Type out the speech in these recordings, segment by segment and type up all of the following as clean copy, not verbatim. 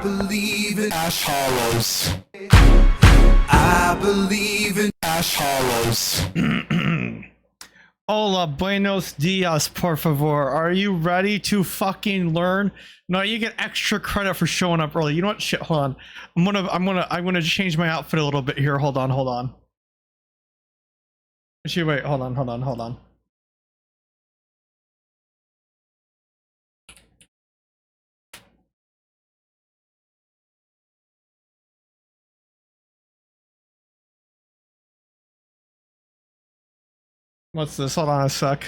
believe in ash hollows. I believe in ash hollows. Hola, buenos dias, por favor. Are you ready to fucking learn? No, you get extra credit for showing up early. You know what? Shit, hold on. I'm gonna change my outfit a little bit here. Hold on. Actually, wait, hold on. What's this? Hold on a sec.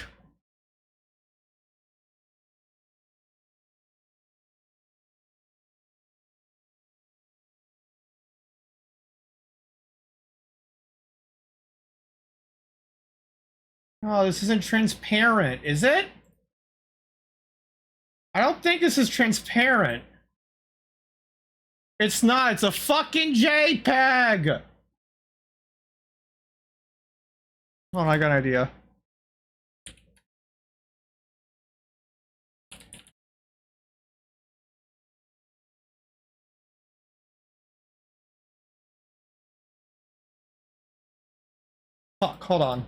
Oh, this isn't transparent, is it? I don't think this is transparent. It's not. It's a fucking JPEG. Oh, I got an idea. Fuck, hold on.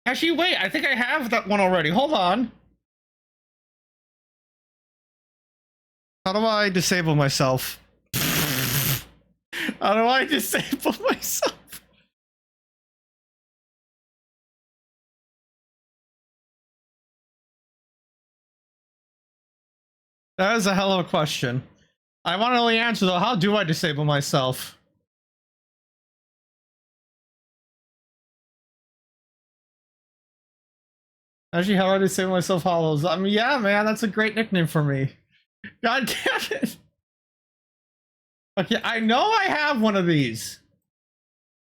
Actually, wait, I think I have that one already. Hold on. How do I disable myself? How do I disable myself? That is a hell of a question. I want to know the answer though. How do I disable myself? Actually, how do I disable myself hollows? I mean, yeah, man, that's a great nickname for me. God damn it. Okay, I know I have one of these.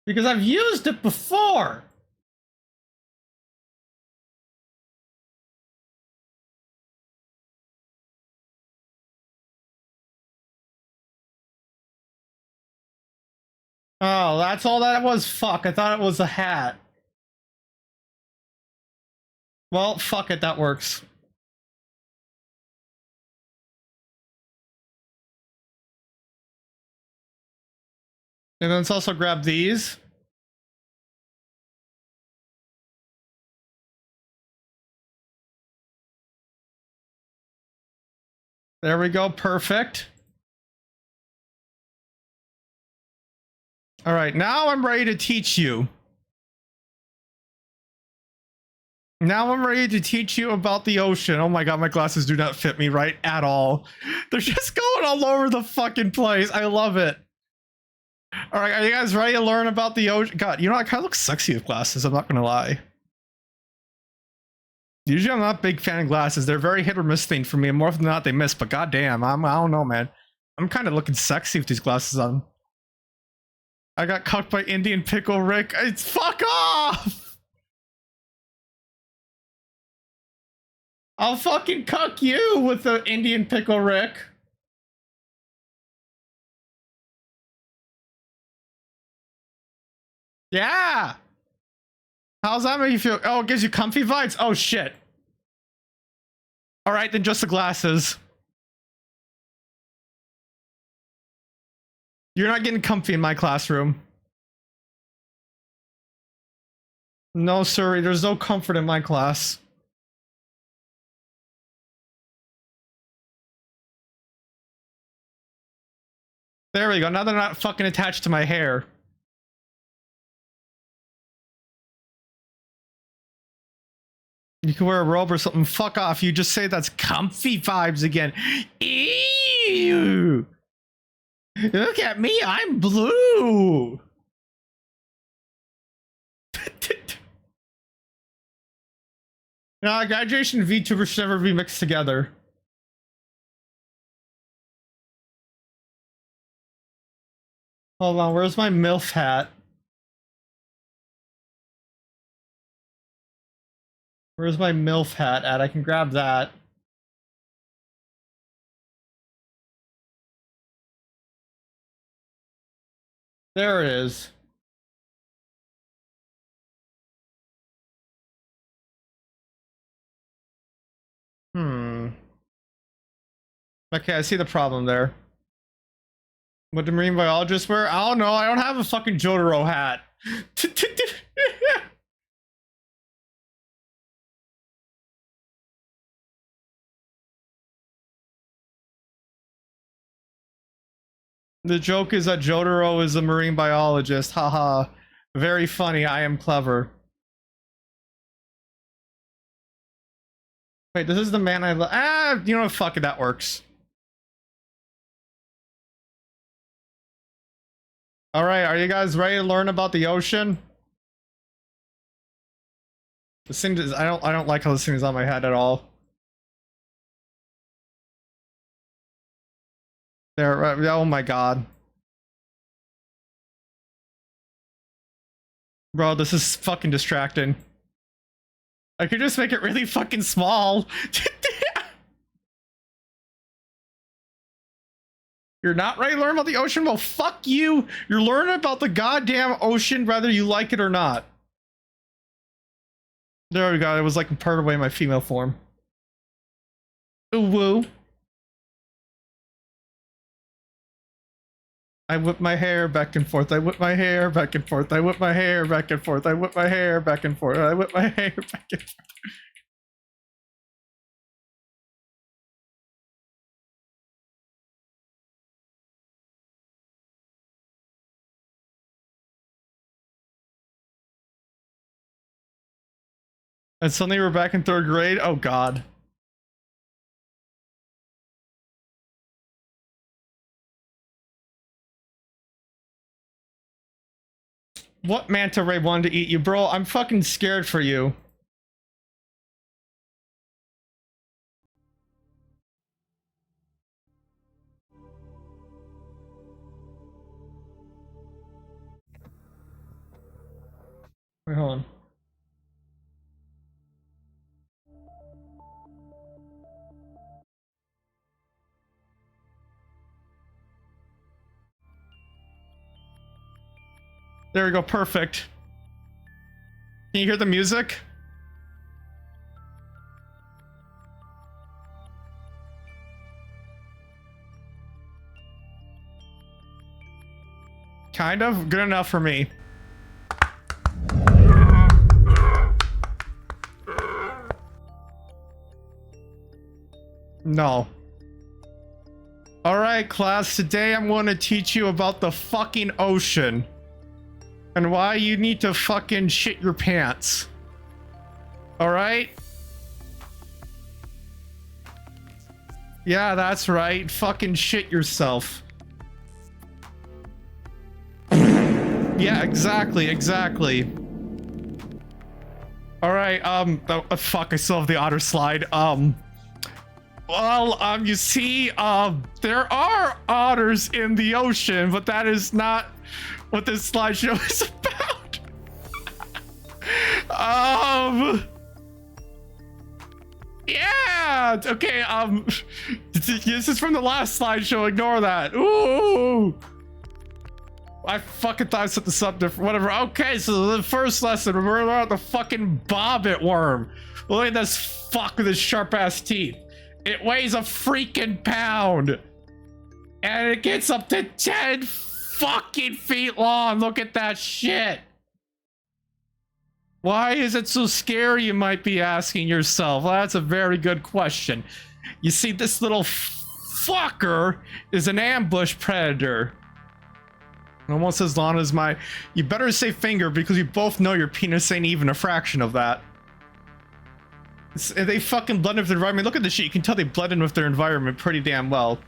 Because I've used it before. Oh, that's all that was? Fuck, I thought it was a hat. Well, fuck it, that works. And then let's also grab these. There we go, perfect. All right, now I'm ready to teach you. Now I'm ready to teach you about the ocean. Oh my god, my glasses do not fit me right at all. They're just going all over the fucking place. I love it. All right, are you guys ready to learn about the ocean? God, you know, I kind of look sexy with glasses. I'm not gonna lie. Usually, I'm not a big fan of glasses. They're very hit or miss thing for me. And more often than not, they miss. But goddamn, I don't know, man. I'm kind of looking sexy with these glasses on. I got cucked by Indian Pickle Rick. It's fuck off. I'll fucking cuck you with the Indian Pickle Rick. Yeah. How's that make you feel? Oh, it gives you comfy vibes? Oh, shit. All right, then just the glasses. You're not getting comfy in my classroom. No, sorry, there's no comfort in my class. There we go. Now they're not fucking attached to my hair. You can wear a robe or something. Fuck off. You just say that's comfy vibes again. Ew. Look at me. I'm blue. No, graduation and VTuber should never be mixed together. Hold on. Where's my MILF hat? Where's my MILF hat at? I can grab that. There it is. Okay, I see the problem there. What do marine biologists wear? I don't know. I don't have a fucking Jotaro hat. The joke is that Jotaro is a marine biologist. Haha. Very funny. I am clever. Wait, this is the man I love. You know what? Fuck it. That works. All right. Are you guys ready to learn about the ocean? This thing is, I don't like how this thing is on my head at all. There, oh my god. Bro, this is fucking distracting. I could just make it really fucking small. You're not ready to learn about the ocean? Well, fuck you. You're learning about the goddamn ocean whether you like it or not. There we go. It was like part away my female form. Ooh, woo. I whip my hair back and forth. I whip my hair back and forth. I whip my hair back and forth. I whip my hair back and forth. I whip my hair back and forth. And suddenly we're back in 3rd grade. Oh god. What manta ray wanted to eat you, bro? I'm fucking scared for you. Wait, hold on. There we go, perfect. Can you hear the music? Kind of. Good enough for me. No. Alright, class. Today I'm going to teach you about the fucking ocean. And why you need to fucking shit your pants. Alright? Yeah, that's right. Fucking shit yourself. Yeah, exactly, exactly. Alright, oh, fuck, I still have the otter slide. Well, you see, there are otters in the ocean, but that is not what this slideshow is about. Yeah, okay, this is from the last slideshow, ignore that. Ooh, I fucking thought I set this up different, whatever. Okay, so the first lesson, we're about the fucking bobbit worm. Look at this fuck with his sharp ass teeth. It weighs a freaking pound. And it gets up to 10 fucking feet long. Look at that shit. Why is it so scary, you might be asking yourself? Well, that's a very good question. You see, this little fucker is an ambush predator. Almost as long as my... You better say finger, because we both know your penis ain't even a fraction of that. They fucking blend with their environment. Look at this shit. You can tell they blend in with their environment pretty damn well.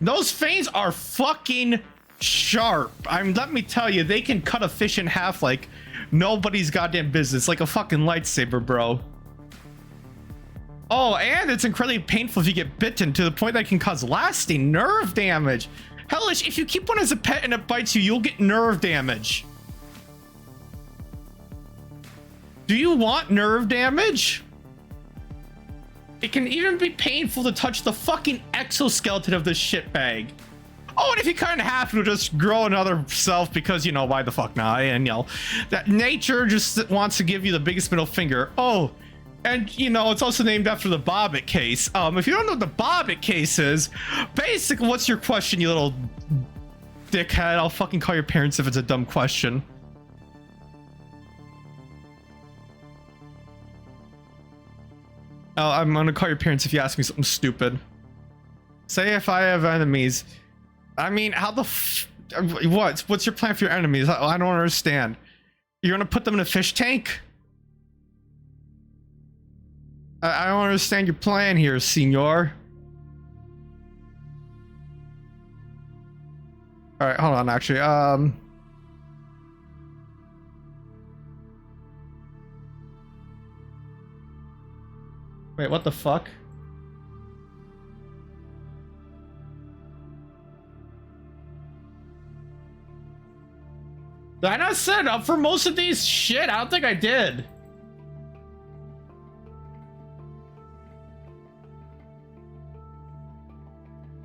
Those fangs are fucking sharp. I mean, let me tell you, they can cut a fish in half like nobody's goddamn business. Like a fucking lightsaber, bro. Oh, and it's incredibly painful if you get bitten, to the point that it can cause lasting nerve damage. Hellish, if you keep one as a pet and it bites you, you'll get nerve damage. Do you want nerve damage? It can even be painful to touch the fucking exoskeleton of this shitbag. Oh, and if you cut it in half, it'll just grow another self because, you know, why the fuck not? And, you know, that nature just wants to give you the biggest middle finger. Oh, and, you know, it's also named after the Bobbitt case. If you don't know what the Bobbitt case is, basically, what's your question, you little dickhead? I'll fucking call your parents if it's a dumb question. I'm gonna call your parents if you ask me something stupid. Say if I have enemies. I mean, how the what's your plan for your enemies? I don't understand. You're gonna put them in a fish tank? I don't understand your plan here, senor. Alright, hold on, actually. Wait, what the fuck? Did I not set up for most of these? Shit, I don't think I did.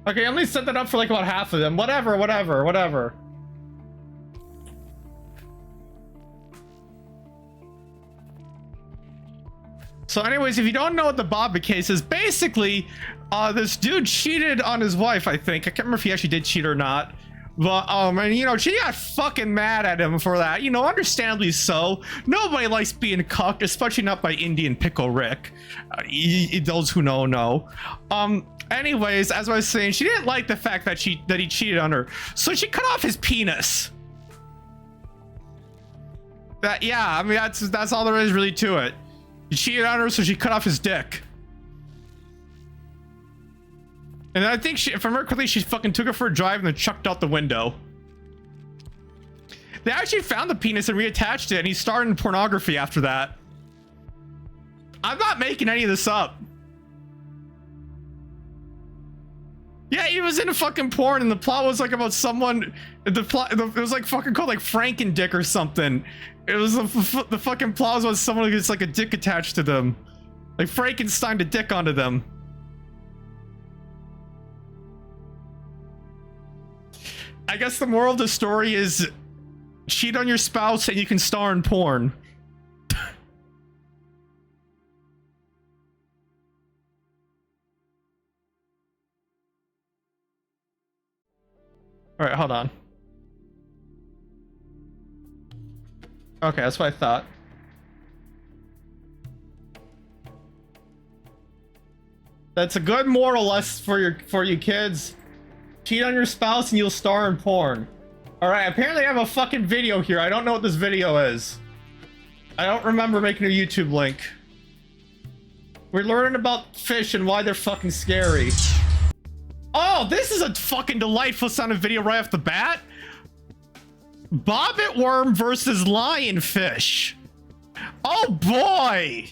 Okay, I only set that up for like about half of them. Whatever. So anyways, if you don't know what the Bobbitt case is, basically, this dude cheated on his wife, I think. I can't remember if he actually did cheat or not. But, and you know, she got fucking mad at him for that. You know, understandably so. Nobody likes being cucked, especially not by Indian Pickle Rick. Those who know. Anyways, as I was saying, she didn't like the fact that he cheated on her. So she cut off his penis. Yeah, I mean, that's all there is really to it. He cheated on her, so she cut off his dick. And I think if I remember correctly, she fucking took her for a drive and then chucked out the window. They actually found the penis and reattached it, and he starred in pornography after that. I'm not making any of this up. Yeah, he was in a fucking porn, and the plot was like about someone. It was like fucking called like Frankendick or something. It was the fucking plot was about someone who gets like a dick attached to them, like Frankenstein a dick onto them. I guess the moral of the story is cheat on your spouse and you can star in porn. All right, hold on. Okay, that's what I thought. That's a good moral lesson for you kids. Cheat on your spouse and you'll star in porn. Alright, apparently I have a fucking video here. I don't know what this video is. I don't remember making a YouTube link. We're learning about fish and why they're fucking scary. Oh, this is a fucking delightful sounding video right off the bat. Bobbitt worm versus lionfish. Oh boy!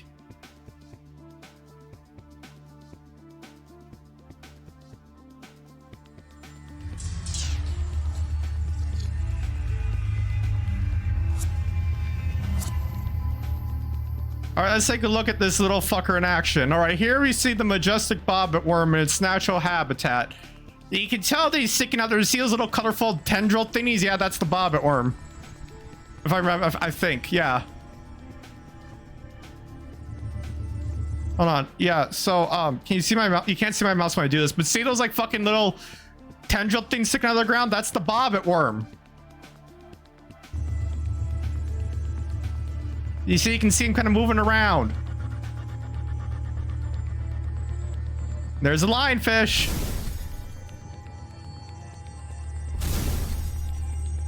All right, let's take a look at this little fucker in action. All right, here we see the majestic Bobbitt worm in its natural habitat. You can tell that he's sticking out there. See those little colorful tendril thingies? Yeah, that's the Bobbitt worm. If I remember, I think, yeah. Hold on. Yeah, so, can you see my mouse? You can't see my mouse when I do this, but see those like fucking little tendril things sticking out of the ground? That's the Bobbitt worm. You see, you can see him kind of moving around. There's a lionfish.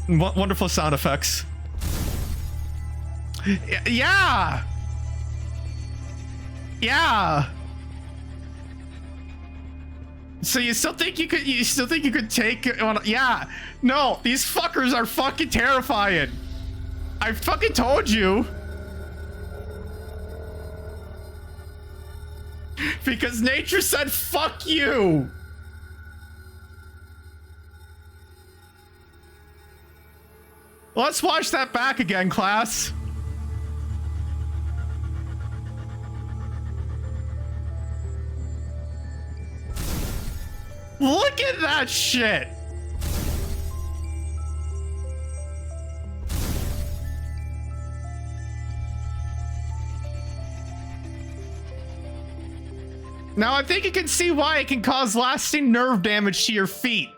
Wonderful sound effects. Yeah. Yeah. So you still think you could take it on? Yeah. No, these fuckers are fucking terrifying. I fucking told you. Because nature said fuck you. Let's watch that back again, class. Look at that shit. Now I think you can see why it can cause lasting nerve damage to your feet.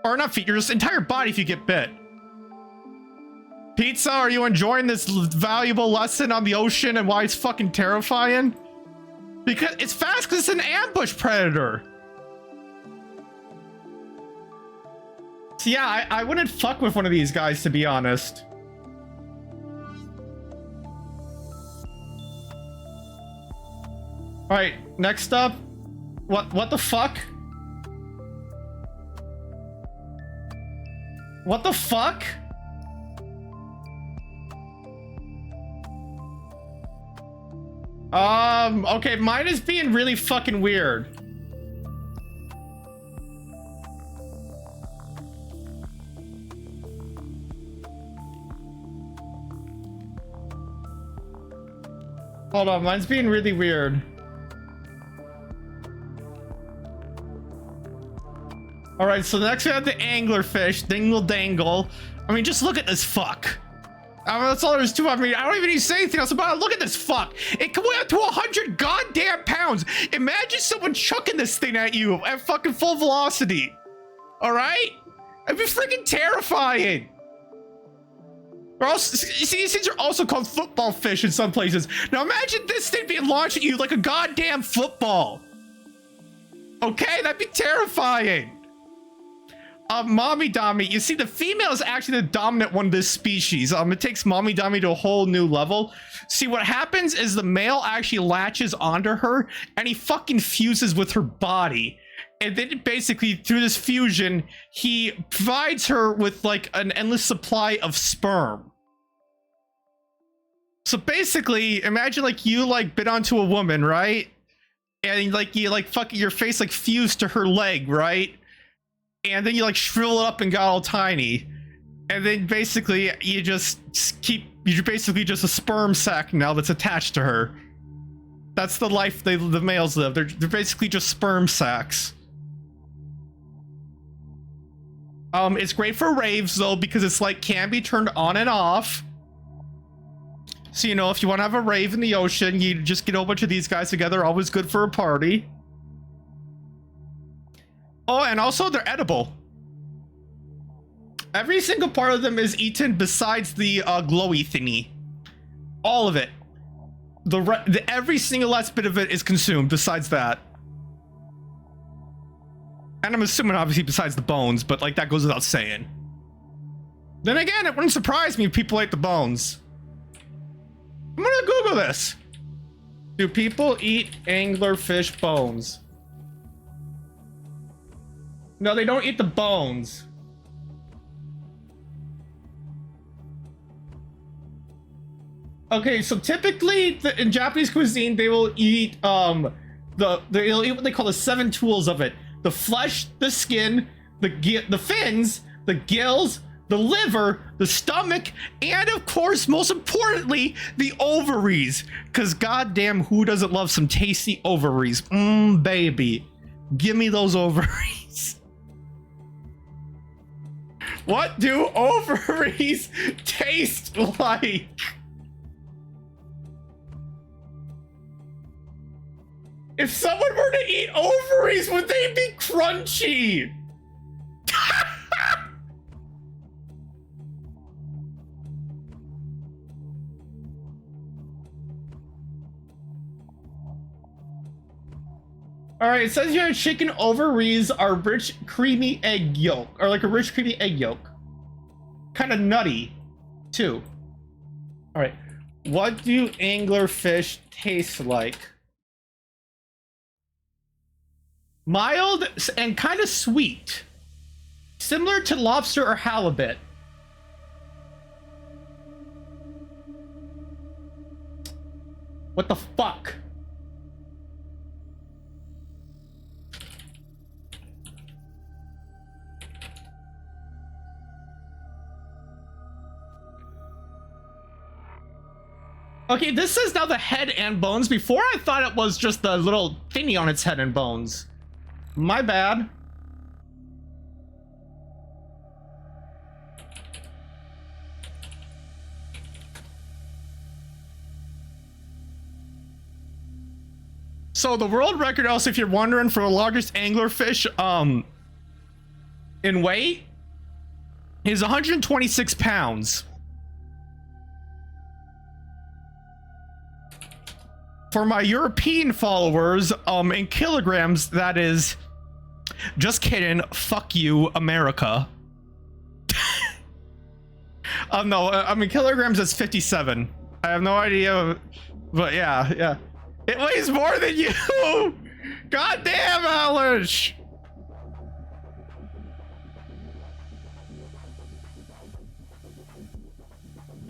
Or not feet, your entire body if you get bit. Pizza, are you enjoying this valuable lesson on the ocean and why it's fucking terrifying? Because it's fast because it's an ambush predator. So yeah, I wouldn't fuck with one of these guys, to be honest. All right, next up, what the fuck? What the fuck? Okay, mine is being really fucking weird. Hold on, mine's being really weird. All right, so next we have the anglerfish, dingle dangle. I mean, just look at this fuck. I mean, that's all there is to it. I mean, I don't even need to say anything else about it. Look at this fuck. It can weigh up to 100 goddamn pounds. Imagine someone chucking this thing at you at fucking full velocity. All right? It'd be freaking terrifying. They're also, see, these things are also called football fish in some places. Now imagine this thing being launched at you like a goddamn football. Okay, that'd be terrifying. Mommy Dami, you see, the female is actually the dominant one of this species. It takes Mommy Dami to a whole new level. See, what happens is the male actually latches onto her and he fucking fuses with her body. And then basically through this fusion, he provides her with like an endless supply of sperm. So basically, imagine like you like bit onto a woman, right? And like you like fucking your face like fused to her leg, right? And then you like shrivel it up and got all tiny. And then basically you're basically just a sperm sac now that's attached to her. That's the life the males live. They're basically just sperm sacs. It's great for raves though, because it's like can be turned on and off. So, you know, if you want to have a rave in the ocean, you just get a whole bunch of these guys together. Always good for a party. Oh, and also they're edible. Every single part of them is eaten besides the glowy thingy. All of it. Every single last bit of it is consumed besides that. And I'm assuming obviously besides the bones, but like that goes without saying. Then again, it wouldn't surprise me if people ate the bones. I'm gonna Google this. Do people eat anglerfish bones? No, they don't eat the bones. Okay, so typically in Japanese cuisine, they will eat they'll eat what they call the 7 tools of it: the flesh, the skin, the fins, the gills, the liver, the stomach, and of course, most importantly, the ovaries. Because goddamn, who doesn't love some tasty ovaries? Baby, give me those ovaries. What do ovaries taste like? If someone were to eat ovaries, would they be crunchy? All right, it says here chicken ovaries are rich, creamy egg yolk, or like a rich, creamy egg yolk. Kind of nutty, too. All right, what do anglerfish taste like? Mild and kind of sweet. Similar to lobster or halibut. What the fuck? Okay, this says now the head and bones. Before I thought it was just the little thingy on its head and bones. My bad. So the world record, also, if you're wondering, for the largest anglerfish, in weight, is 126 pounds. For my European followers, in kilograms, that is, just kidding, fuck you, America. No, I mean, kilograms is 57. I have no idea, but yeah. It weighs more than you! God damn, Alish!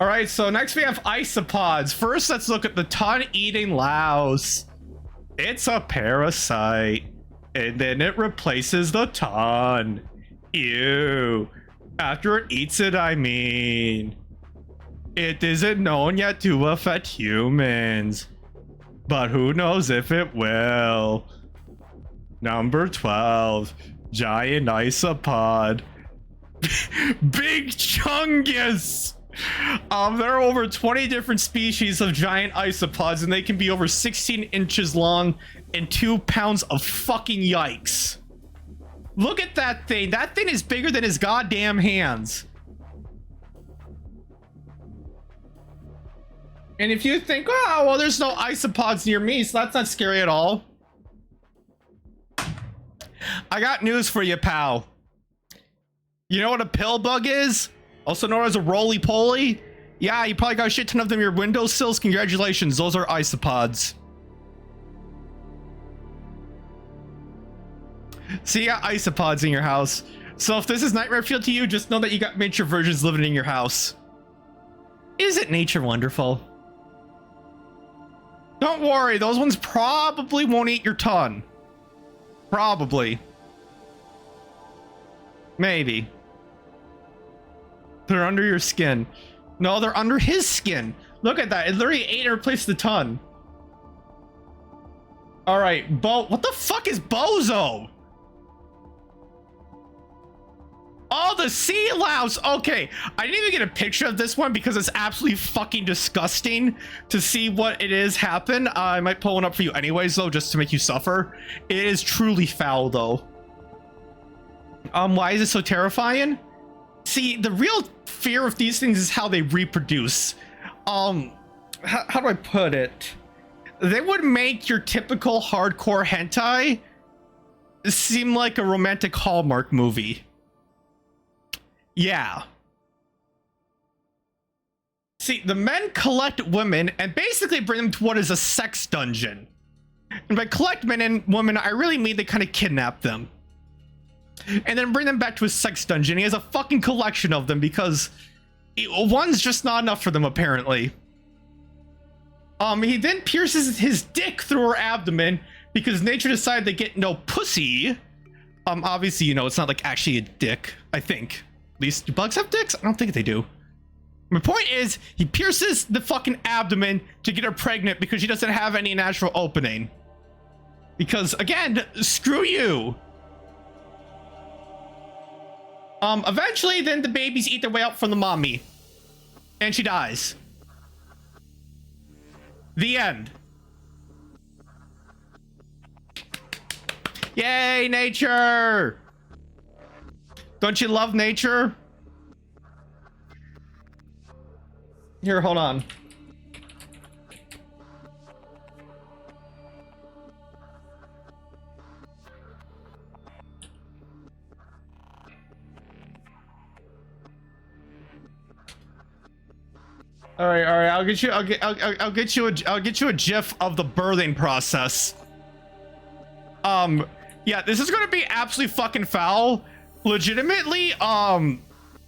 Alright, so next we have isopods. First, let's look at the ton-eating louse. It's a parasite, and then it replaces the ton. Ew. After it eats it, I mean. It isn't known yet to affect humans, but who knows if it will. Number 12, giant isopod. Big Chungus! There are over 20 different species of giant isopods, and they can be over 16 inches long and 2 pounds of fucking yikes. Look at that thing. That thing is bigger than his goddamn hands. And if you think, oh, well, there's no isopods near me, so that's not scary at all. I got news for you, pal. You know what a pill bug is? Also known as a roly-poly? Yeah, you probably got a shit ton of them in your windowsills. Congratulations, those are isopods. So you got isopods in your house. So if this is Nightmare Fuel to you, just know that you got miniature versions living in your house. Isn't nature wonderful? Don't worry, those ones probably won't eat your ton. Probably. Maybe. They're under your skin. No, they're under his skin. Look at that. It literally ate and replaced the ton. Alright, what the fuck is Bozo? Oh, the sea louse. Okay, I didn't even get a picture of this one because it's absolutely fucking disgusting to see what it is happen. I might pull one up for you anyways, though, just to make you suffer. It is truly foul, though. Why is it so terrifying? See, the real fear of these things is how they reproduce. How do I put it? They would make your typical hardcore hentai seem like a romantic Hallmark movie. Yeah. See, the men collect women and basically bring them to what is a sex dungeon. And by collect men and women, I really mean they kind of kidnap them. And then bring them back to a sex dungeon. He has a fucking collection of them because one's just not enough for them, apparently. He then pierces his dick through her abdomen because nature decided to get no pussy. Obviously, you know, it's not like actually a dick, I think. At least, do bugs have dicks? I don't think they do. My point is, he pierces the fucking abdomen to get her pregnant because she doesn't have any natural opening. Because, again, screw you. Eventually, then the babies eat their way out from the mommy. And she dies. The end. Yay, nature! Don't you love nature? Here, hold on. All right. I'll get you a GIF of the birthing process. Yeah, this is gonna be absolutely fucking foul. Legitimately, I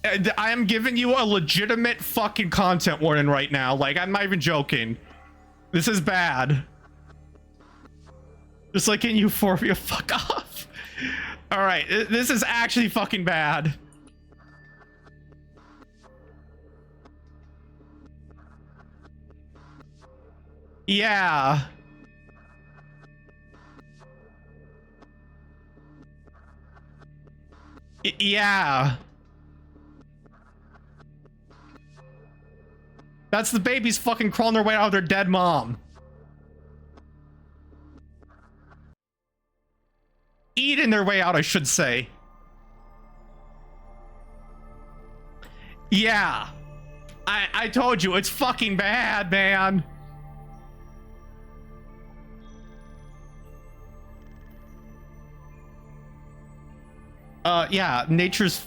am giving you a legitimate fucking content warning right now. Like, I'm not even joking. This is bad. Just like in Euphoria, fuck off. All right, this is actually fucking bad. Yeah. Yeah. That's the babies fucking crawling their way out of their dead mom. eating their way out, I should say. Yeah. I told you, it's fucking bad, man. Yeah, nature's...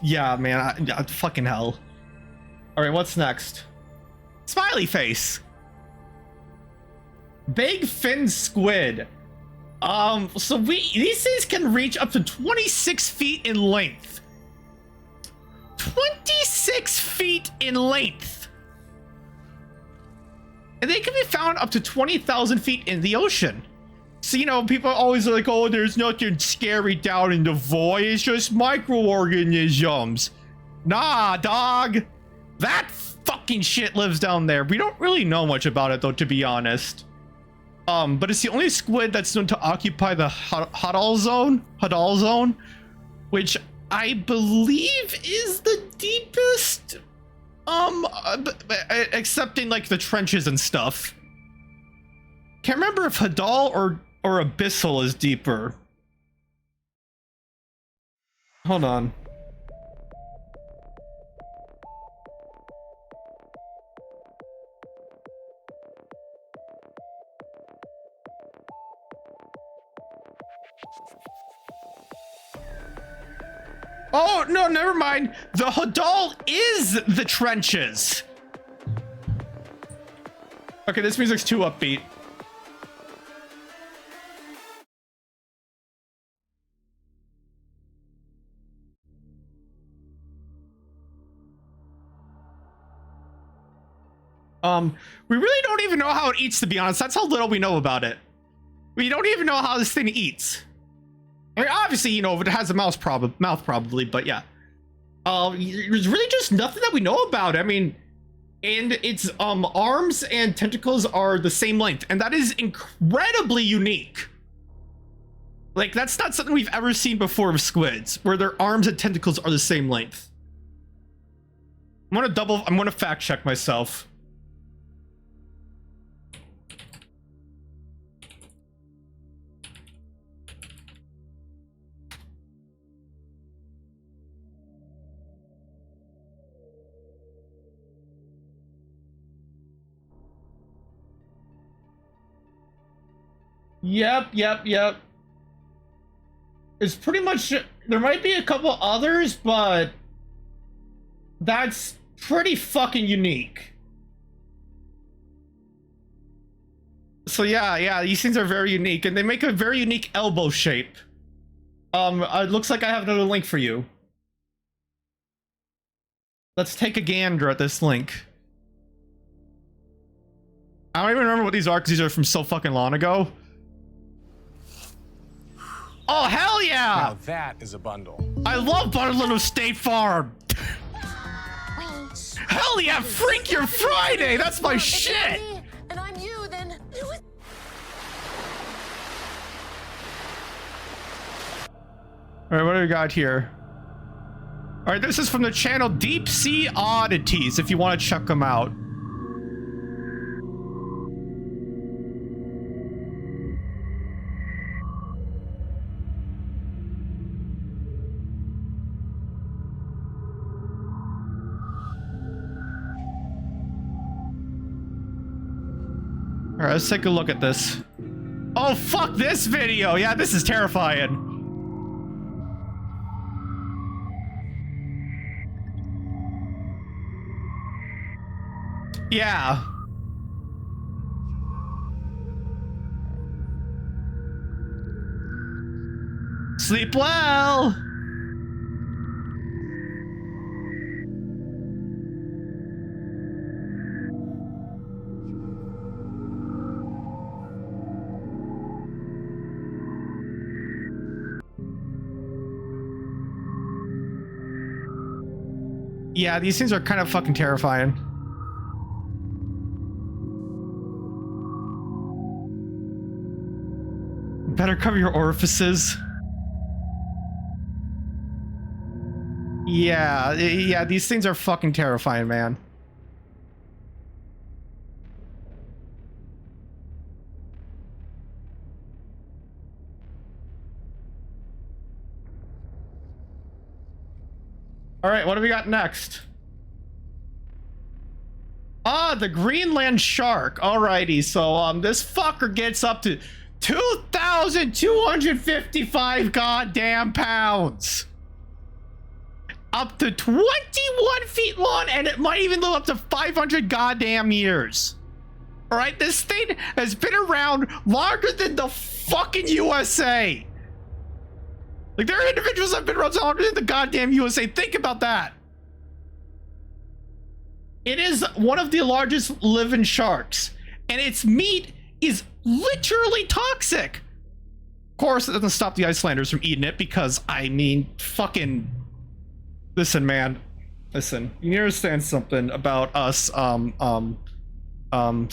Yeah, man, fucking hell. Alright, what's next? Smiley face. Big fin squid. So these things can reach up to 26 feet in length. 26 feet in length. And they can be found up to 20,000 feet in the ocean. So, you know, people are always like, oh, there's nothing scary down in the void. It's just microorganisms. Nah, dog. That fucking shit lives down there. We don't really know much about it, though, to be honest. But it's the only squid that's known to occupy the Hadal zone, which I believe is the deepest, excepting like the trenches and stuff. Can't remember if Hadal or Abyssal is deeper. Hold on. Oh, no, never mind. The Hadal is the trenches. Okay, this music's too upbeat. We really don't even know how it eats, to be honest. That's how little we know about it. We don't even know how this thing eats. I mean, obviously, you know, it has a mouth probably, but yeah. There's really just nothing that we know about. I mean, and its arms and tentacles are the same length, and that is incredibly unique. Like, that's not something we've ever seen before of squids, where their arms and tentacles are the same length. I'm gonna fact check myself. Yep. It's pretty much, there might be a couple others, but that's pretty fucking unique. So yeah, these things are very unique, and they make a very unique elbow shape. It looks like I have another link for you. Let's take a gander at this link. I don't even remember what these are, because these are from so fucking long ago. Oh, hell yeah! Now that is a bundle. I love bundling with State Farm. Hell yeah, Freak Your Friday! That's my shit! And I'm you, then do it. Alright, what do we got here? Alright, this is from the channel Deep Sea Oddities, if you want to check them out. Alright, let's take a look at this. Oh, fuck this video! Yeah, this is terrifying. Yeah. Sleep well! Yeah, these things are kind of fucking terrifying. Better cover your orifices. Yeah, these things are fucking terrifying, man. All right, what do we got next? Ah, the Greenland shark. Alrighty, so this fucker gets up to 2,255 goddamn pounds. Up to 21 feet long, and it might even live up to 500 goddamn years. Alright, this thing has been around longer than the fucking USA. Like, there are individuals that have been around longer than the goddamn USA. Think about that. It is one of the largest living sharks, and its meat is literally toxic. Of course, it doesn't stop the Icelanders from eating it because, I mean, fucking... Listen, man. Listen, you need to understand something about us,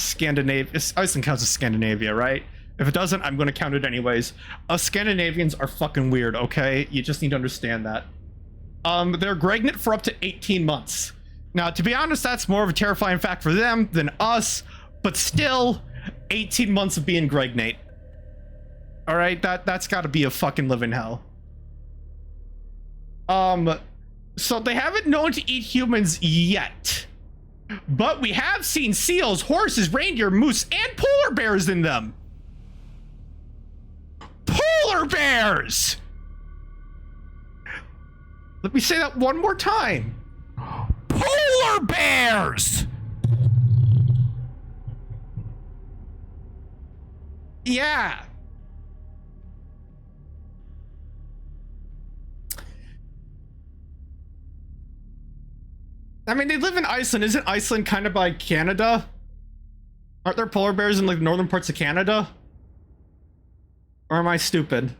Scandinavia. Iceland counts as Scandinavia, right? If it doesn't, I'm going to count it anyways. Us Scandinavians are fucking weird, okay? You just need to understand that. They're pregnant for up to 18 months. Now, to be honest, that's more of a terrifying fact for them than us, but still, 18 months of being pregnant. All right, that's got to be a fucking living hell. So they haven't known to eat humans yet, but we have seen seals, horses, reindeer, moose, and polar bears in them. Polar bears! Let me say that one more time. Polar bears! Yeah. I mean, they live in Iceland. Isn't Iceland kind of like Canada? Aren't there polar bears in like northern parts of Canada? Or am I stupid?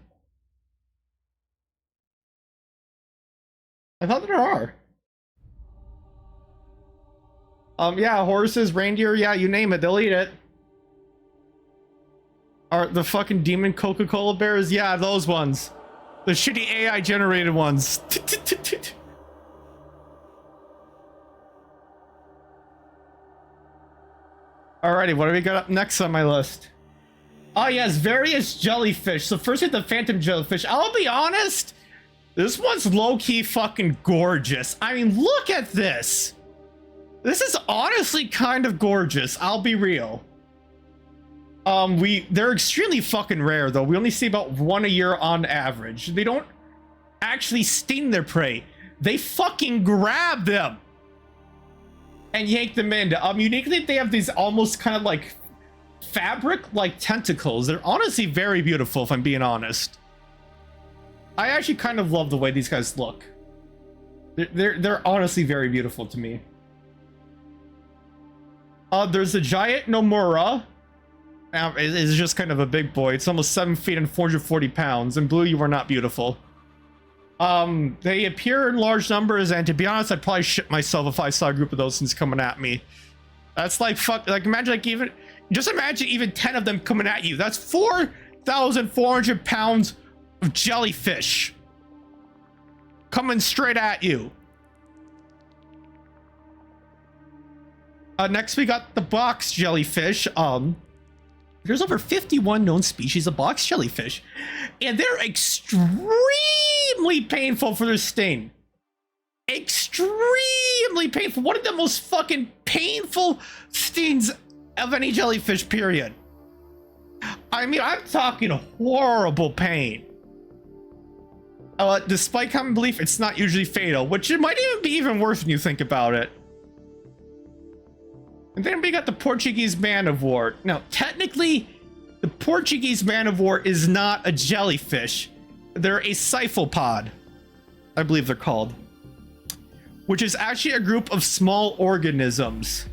I thought there are. Yeah, horses, reindeer, yeah, you name it, they'll eat it. Are the fucking demon Coca-Cola bears? Yeah, those ones. The shitty AI generated ones. Alrighty, what do we got up next on my list? Oh yes, various jellyfish. So first we have the phantom jellyfish. I'll be honest, this one's low-key fucking gorgeous. I mean, look at this. This is honestly kind of gorgeous, I'll be real. They're extremely fucking rare though. We only see about one a year on average. They don't actually sting their prey. They fucking grab them and yank them in. Uniquely, they have these almost kind of like fabric-like tentacles. They're honestly very beautiful, if I'm being honest. I actually kind of love the way these guys look. They're honestly very beautiful to me. There's the giant Nomura. It's just kind of a big boy. It's almost 7 feet and 440 pounds. In blue, you are not beautiful. They appear in large numbers, and to be honest, I'd probably shit myself if I saw a group of those things coming at me. That's like fuck. Like imagine even 10 of them coming at you. That's 4,400 pounds of jellyfish coming straight at you. Next we got the box jellyfish. There's over 51 known species of box jellyfish, and they're extremely painful for their sting. Extremely painful. One of the most fucking painful stings of any jellyfish, period. I mean, I'm talking horrible pain. Despite common belief, it's not usually fatal, which it might even be even worse when you think about it. And then we got the Portuguese man-of-war. Now, technically, the Portuguese man-of-war is not a jellyfish. They're a cephalopod, I believe they're called. Which is actually a group of small organisms.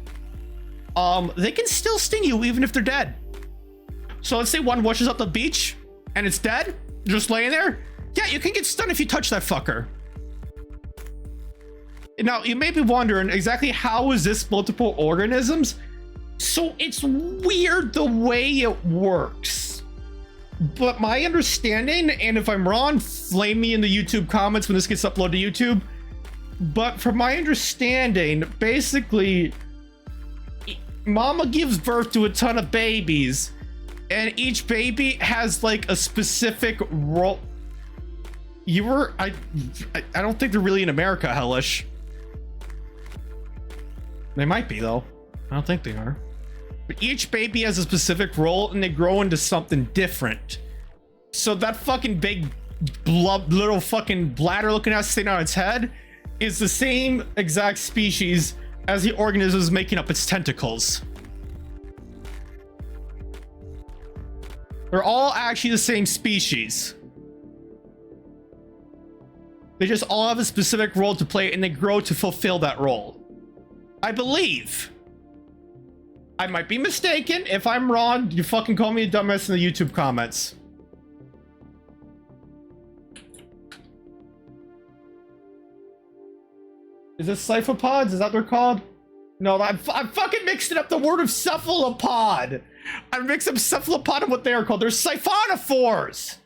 They can still sting you even if they're dead. So let's say one washes up the beach and it's dead, just laying there. Yeah, you can get stung if you touch that fucker. Now, you may be wondering exactly how is this multiple organisms? So it's weird the way it works. But my understanding, and if I'm wrong, flame me in the YouTube comments when this gets uploaded to YouTube. But from my understanding, basically, mama gives birth to a ton of babies, and each baby has like a specific role. You were I don't think they're really in America, Hellish. They might be though. I don't think they are. But each baby has a specific role and they grow into something different. So that fucking big little fucking bladder looking ass thing on its head is the same exact species as the organisms making up its tentacles. They're all actually the same species. They just all have a specific role to play and they grow to fulfill that role. I believe. I might be mistaken. If I'm wrong, you fucking call me a dumbass in the YouTube comments. Is this cyphopods? Is that what they're called? No, I'm fucking mixing up the word of cephalopod. I mixed up cephalopod and what they are called. They're siphonophores.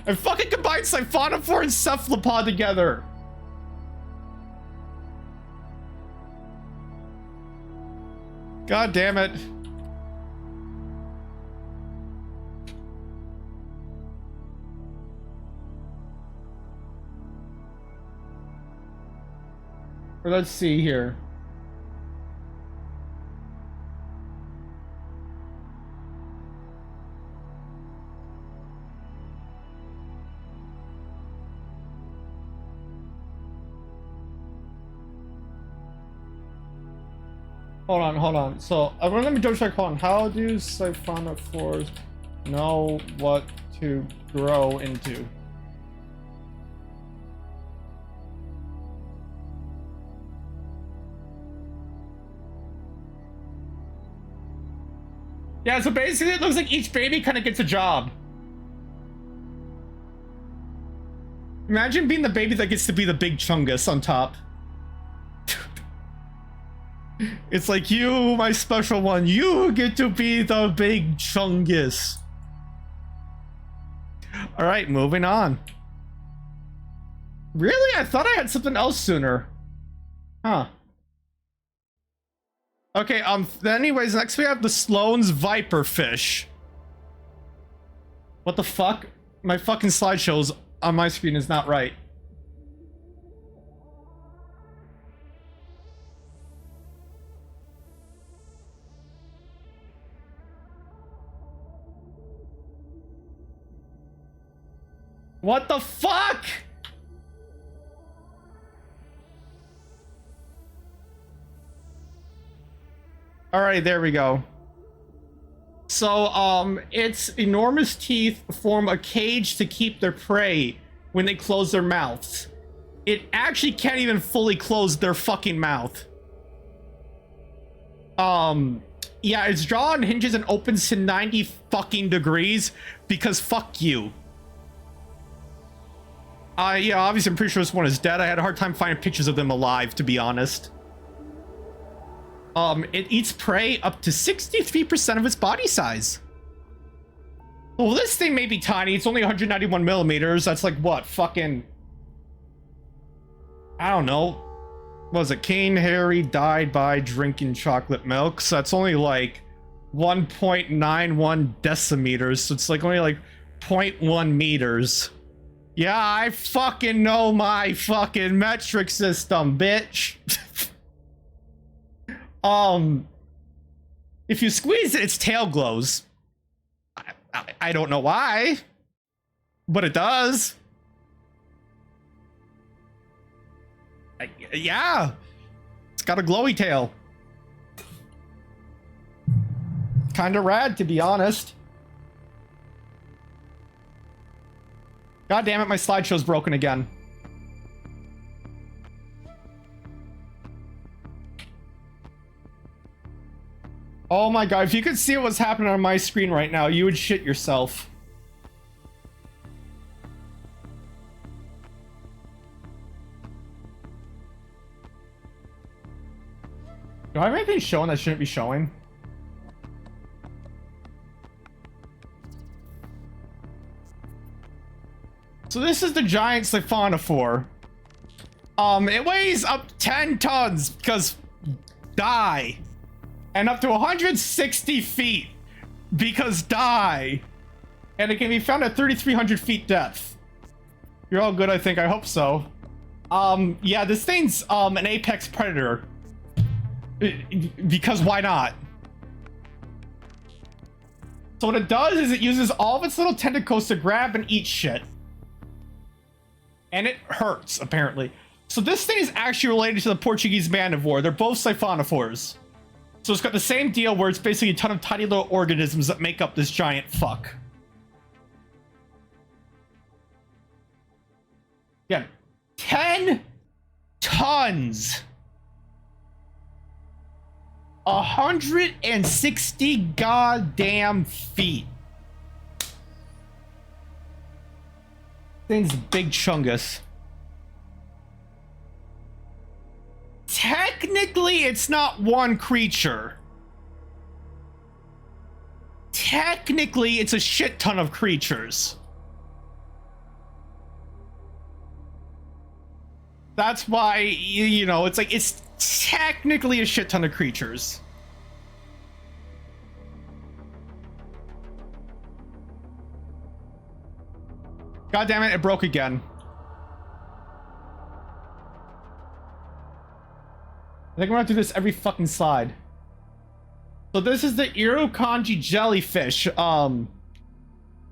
I fucking combined siphonophore and cephalopod together. God damn it. Or let's see here. Hold on. So, let me double check. Hold on. How do siphonophores know what to grow into? Yeah, so basically it looks like each baby kind of gets a job. Imagine being the baby that gets to be the big chungus on top. It's like, you, my special one, you get to be the big chungus. Alright, moving on. Really? I thought I had something else sooner. Huh. Okay, anyways, next we have the Sloane's Viperfish. What the fuck? My fucking slideshows on my screen is not right. What the fuck? All right, there we go. So, its enormous teeth form a cage to keep their prey when they close their mouths. It actually can't even fully close their fucking mouth. Yeah, its jaw unhinges and opens to 90 fucking degrees because fuck you. Yeah, obviously I'm pretty sure this one is dead. I had a hard time finding pictures of them alive, to be honest. It eats prey up to 63% of its body size. Well, this thing may be tiny. It's only 191 millimeters. That's like, what, fucking... I don't know. What was it? King Harry died by drinking chocolate milk. So that's only like 1.91 decimeters. So it's like only like 0.1 meters. Yeah, I fucking know my fucking metric system, bitch. If you squeeze it, its tail glows. I don't know why, but it does. Yeah, it's got a glowy tail. Kinda rad, to be honest. God damn it, my slideshow's broken again. Oh my god, if you could see what's happening on my screen right now, you would shit yourself. Do I have anything showing that shouldn't be showing? So this is the giant siphonophore. It weighs up 10 tons because die. and up to 160 feet because die. And it can be found at 3,300 feet depth. You're all good, I think. I hope so. Yeah, this thing's an apex predator. Because why not? So what it does is it uses all of its little tentacles to grab and eat shit. And it hurts, apparently. So this thing is actually related to the Portuguese manivore. They're both siphonophores. So it's got the same deal where it's basically a ton of tiny little organisms that make up this giant fuck. Yeah, 10 tons. 160 goddamn feet. Thing's big chungus. Technically, it's not one creature. Technically, it's a shit ton of creatures. That's why, you know, it's like, it's technically a shit ton of creatures. God damn it, it broke again. I think I'm gonna do this every fucking slide. So this is the Irukandji jellyfish.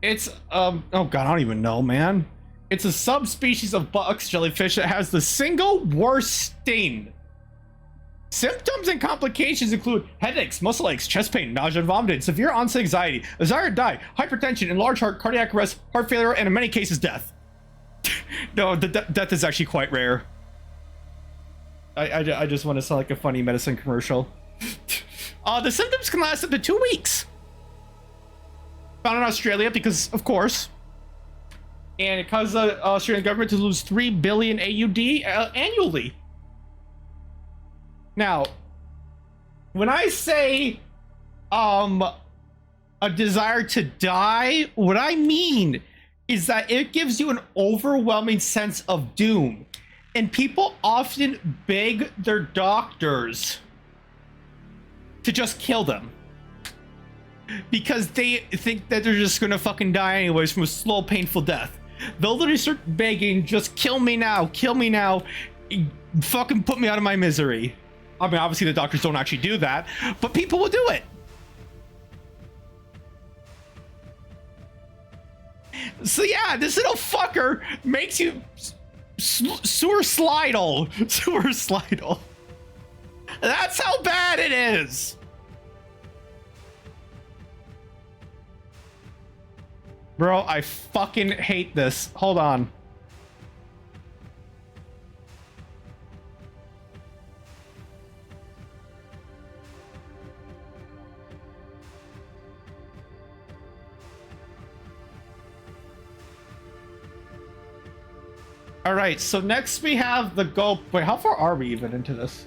It's, oh god, I don't even know, man. It's a subspecies of buttocks jellyfish that has the single worst sting. Symptoms and complications include headaches, muscle aches, chest pain, nausea and vomiting, severe onset anxiety, desire to die, hypertension, enlarged heart, cardiac arrest, heart failure, and in many cases, death. No, the death is actually quite rare. I just want to sound like a funny medicine commercial. The symptoms can last up to 2 weeks. Found in Australia because, of course. And it causes the Australian government to lose 3 billion AUD annually. Now, when I say a desire to die, what I mean is that it gives you an overwhelming sense of doom. And people often beg their doctors to just kill them. Because they think that they're just gonna fucking die anyways from a slow, painful death. They'll literally start begging, just kill me now, fucking put me out of my misery. I mean, obviously the doctors don't actually do that, but people will do it. So yeah, this little fucker makes you suicidal. Suicidal. That's how bad it is. Bro, I fucking hate this. Hold on. All right, so next we have the gulp. Wait, how far are we even into this?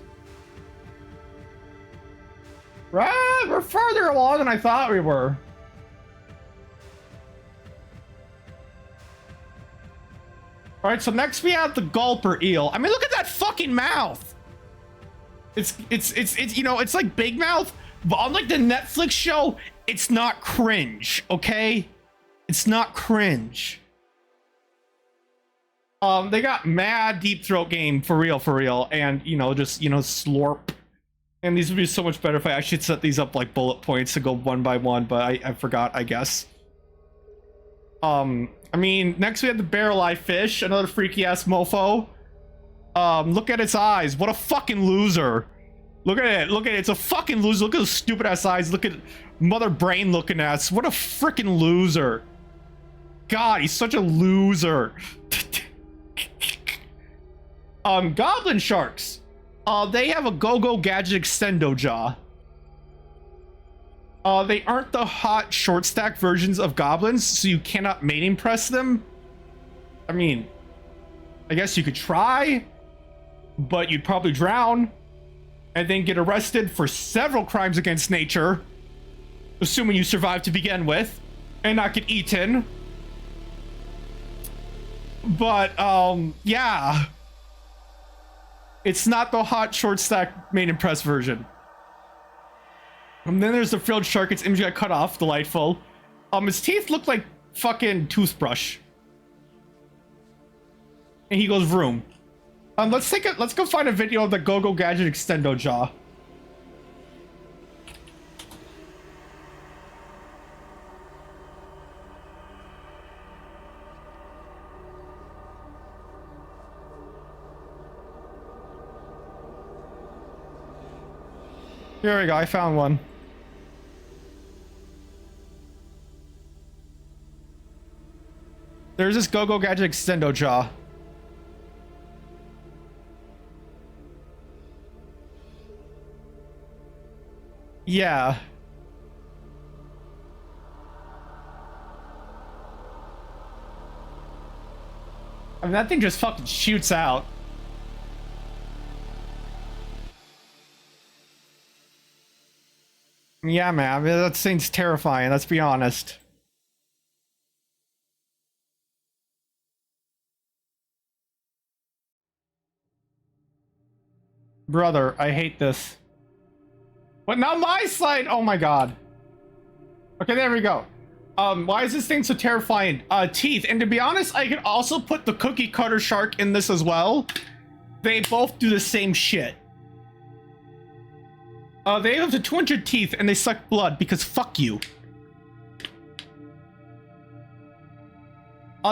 Right, we're further along than I thought we were. All right, so next we have the gulper eel. I mean, look at that fucking mouth. It's you know, it's like Big Mouth, but unlike the Netflix show, it's not cringe, okay? It's not cringe. They got mad deep throat game for real, and you know, just, you know, slurp. And these would be so much better if I actually set these up like bullet points to go one by one, but I forgot, I guess. I mean, next we have the barrel eye fish, another freaky ass mofo. Look at its eyes. What a fucking loser. Look at it. Look at it. It's a fucking loser. Look at those stupid ass eyes. Look at mother brain looking ass. What a freaking loser. God, he's such a loser. Goblin sharks. They have a go-go gadget extendo jaw. They aren't the hot short stack versions of goblins, so you cannot mating press them. I mean, I guess you could try, but you'd probably drown and then get arrested for several crimes against nature, assuming you survive to begin with, and not get eaten. But, yeah. It's not the hot short stack mating press version. And then there's the frilled shark. Its image got cut off. Delightful. His teeth look like fucking toothbrush. And he goes vroom. Let's go find a video of the Go-Go Gadget Extendo Jaw. Here we go, I found one. There's this Go-Go Gadget Extendo Jaw. Yeah. I mean, that thing just fucking shoots out. Yeah, man, that thing's terrifying, let's be honest. Brother, I hate this. But not my slide! Oh my god. Okay, there we go. Why is this thing so terrifying? Teeth. And to be honest, I could also put the cookie cutter shark in this as well. They both do the same shit. They have up to 200 teeth and they suck blood because fuck you.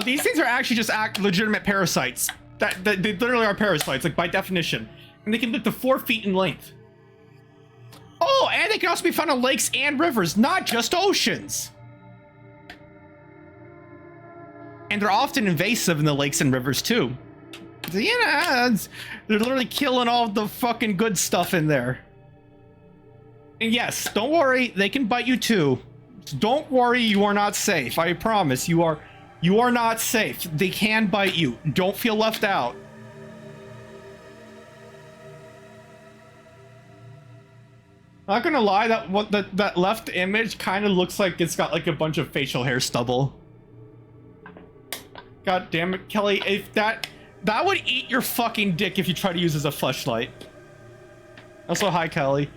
These things are actually just legitimate parasites. They literally are parasites, like by definition. And they can live to 4 feet in length. Oh, and they can also be found in lakes and rivers, not just oceans. And they're often invasive in the lakes and rivers too. So, yeah, they're literally killing all the fucking good stuff in there. And yes, don't worry, they can bite you too. Don't worry, you are not safe. I promise, you are not safe. They can bite you. Don't feel left out. Not gonna lie, that left image kind of looks like it's got like a bunch of facial hair stubble. God damn it, Kelly! If that would eat your fucking dick if you try to use it as a fleshlight. Also, hi Kelly.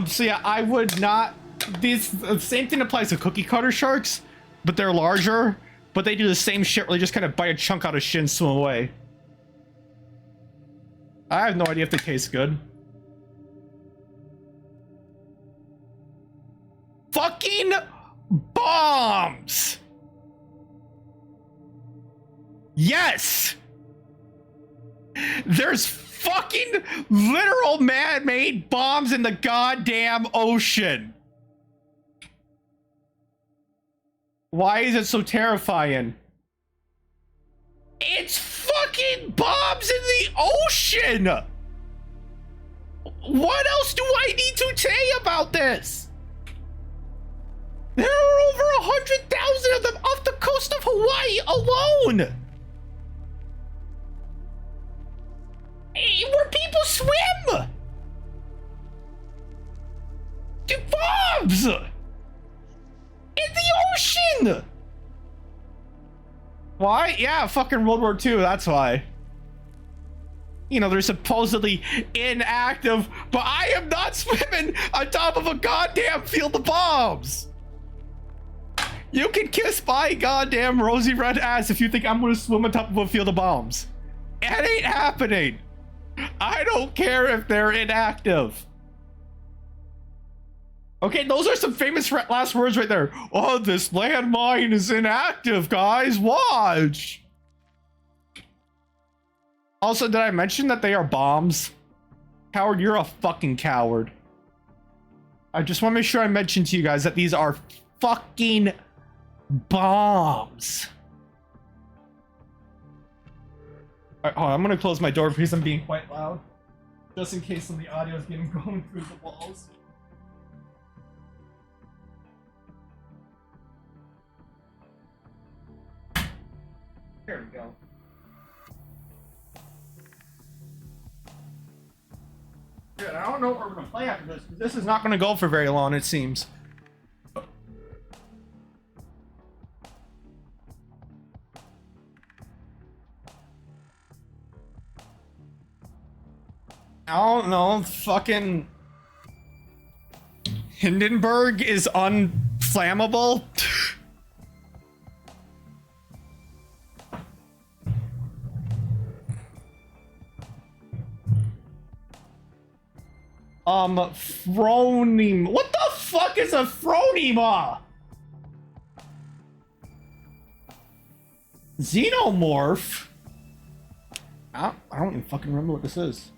So yeah, I would not. The same thing applies to cookie cutter sharks, but they're larger. But they do the same shit where they just kind of bite a chunk out of shin, swim away. I have no idea if they taste good. Fucking bombs! Yes! There's fucking literal man-made bombs in the goddamn ocean. Why is it so terrifying? It's fucking bombs in the ocean! What else do I need to say about this? There are over 100,000 of them off the coast of Hawaii alone! Where people swim! The bombs! In the ocean! Why? Yeah, fucking World War II, that's why. You know, they're supposedly inactive, but I am not swimming on top of a goddamn field of bombs! You can kiss my goddamn rosy red ass if you think I'm gonna swim on top of a field of bombs. It ain't happening. I don't care if they're inactive. Okay, those are some famous last words right there. Oh, this landmine is inactive, guys. Watch. Also, did I mention that they are bombs? Coward, you're a fucking coward. I just want to make sure I mentioned to you guys that these are fucking bombs. Alright, hold on, I'm gonna close my door because I'm being quite loud. Just in case some of the audio is getting going through the walls. There we go. Good, I don't know what we're gonna play after this, because this is not gonna go for very long, it seems. I don't know, fucking... Hindenburg is unflammable. Phronema. What the fuck is a phronema? Xenomorph? I don't even fucking remember what this is.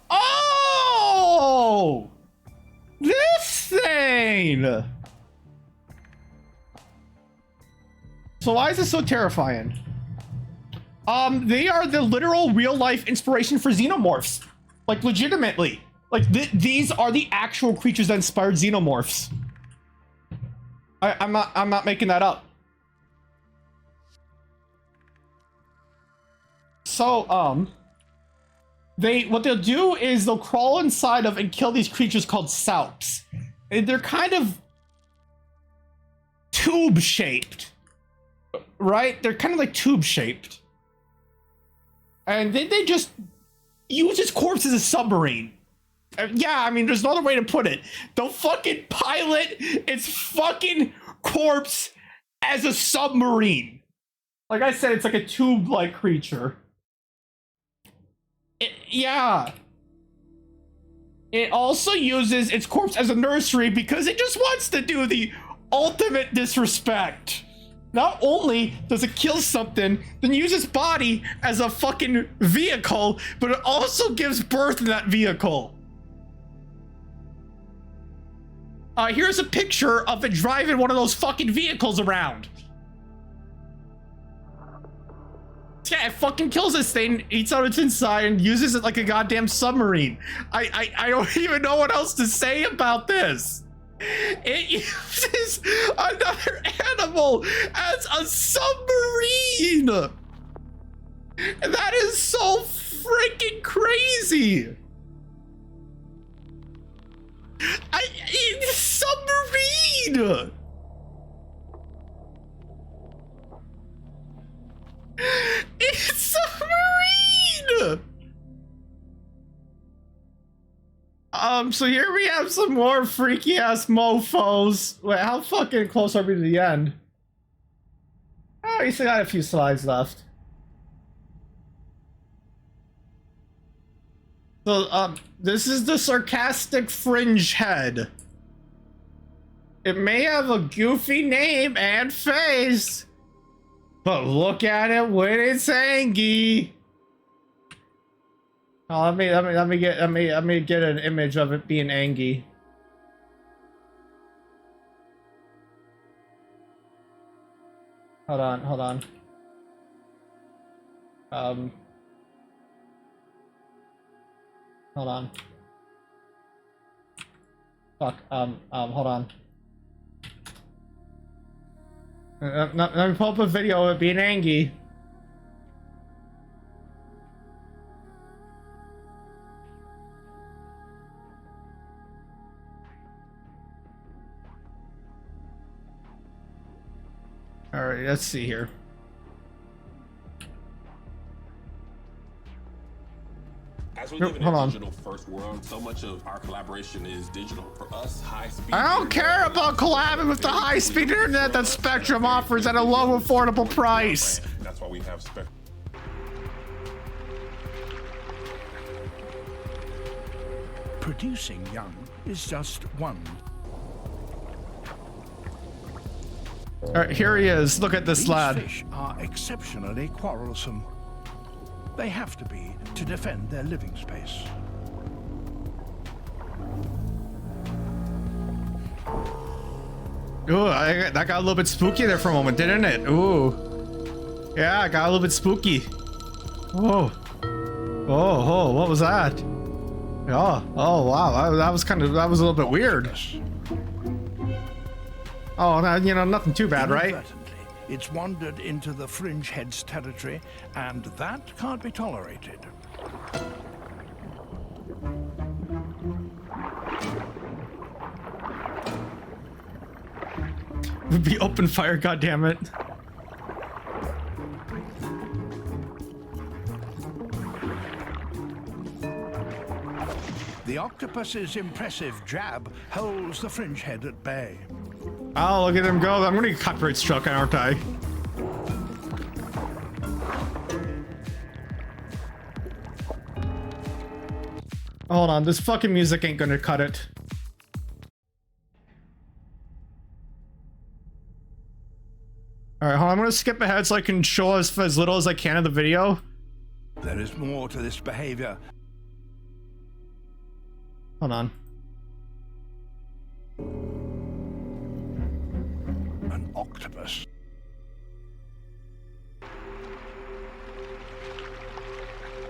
Oh! This thing! So why is this so terrifying? They are the literal real-life inspiration for xenomorphs. Like, legitimately. Like, these are the actual creatures that inspired xenomorphs. I'm not making that up. So, what they'll do is they'll crawl inside of and kill these creatures called Saups. And they're kind of tube-shaped. Right? They're kind of like tube-shaped. And then they just use his corpse as a submarine. Yeah, I mean, there's no other way to put it. They'll fucking pilot its fucking corpse as a submarine. Like I said, it's like a tube-like creature. Yeah. It also uses its corpse as a nursery because it just wants to do the ultimate disrespect. Not only does it kill something, then use its body as a fucking vehicle, but it also gives birth to that vehicle. Here's a picture of it driving one of those fucking vehicles around. Yeah, it fucking kills this thing, eats out its inside, and uses it like a goddamn submarine. I don't even know what else to say about this. It uses another animal as a submarine. And that is so freaking crazy. Submarine. It's submarine. So here we have some more freaky ass mofos. Wait, how fucking close are we to the end? Oh, we still got a few slides left. So, this is the sarcastic fringe head. It may have a goofy name and face, but look at it when it's angry. Oh, let me get an image of it being angry. Hold on. Hold on. Fuck. Hold on. Let me pull up a video of it being angry. Alright, let's see here. As we live in a digital first world, so much of our collaboration is digital. For us, high speed. I don't care about collabing with the high speed internet that Spectrum offers at a low affordable price. That's why we have Spectrum. Producing young is just one. Alright, here he is. Look at this These lad. fish are exceptionally quarrelsome. They have to be to defend their living space. Ooh, that got a little bit spooky there for a moment, didn't it? Ooh. Yeah, it got a little bit spooky. Whoa. Oh, what was that? Oh, wow. That was a little bit weird. Oh, nothing too bad, right? Inadvertently, it's wandered into the fringe head's territory, and that can't be tolerated. Would be open fire, goddammit. The The octopus's impressive jab holds the fringe head at bay. Oh, look at him go. I'm gonna get copyright struck, aren't I? Hold on, this fucking music ain't gonna cut it. Alright, hold on, I'm gonna skip ahead so I can show us as little as I can of the video. There is more to this behavior. Hold on. An octopus.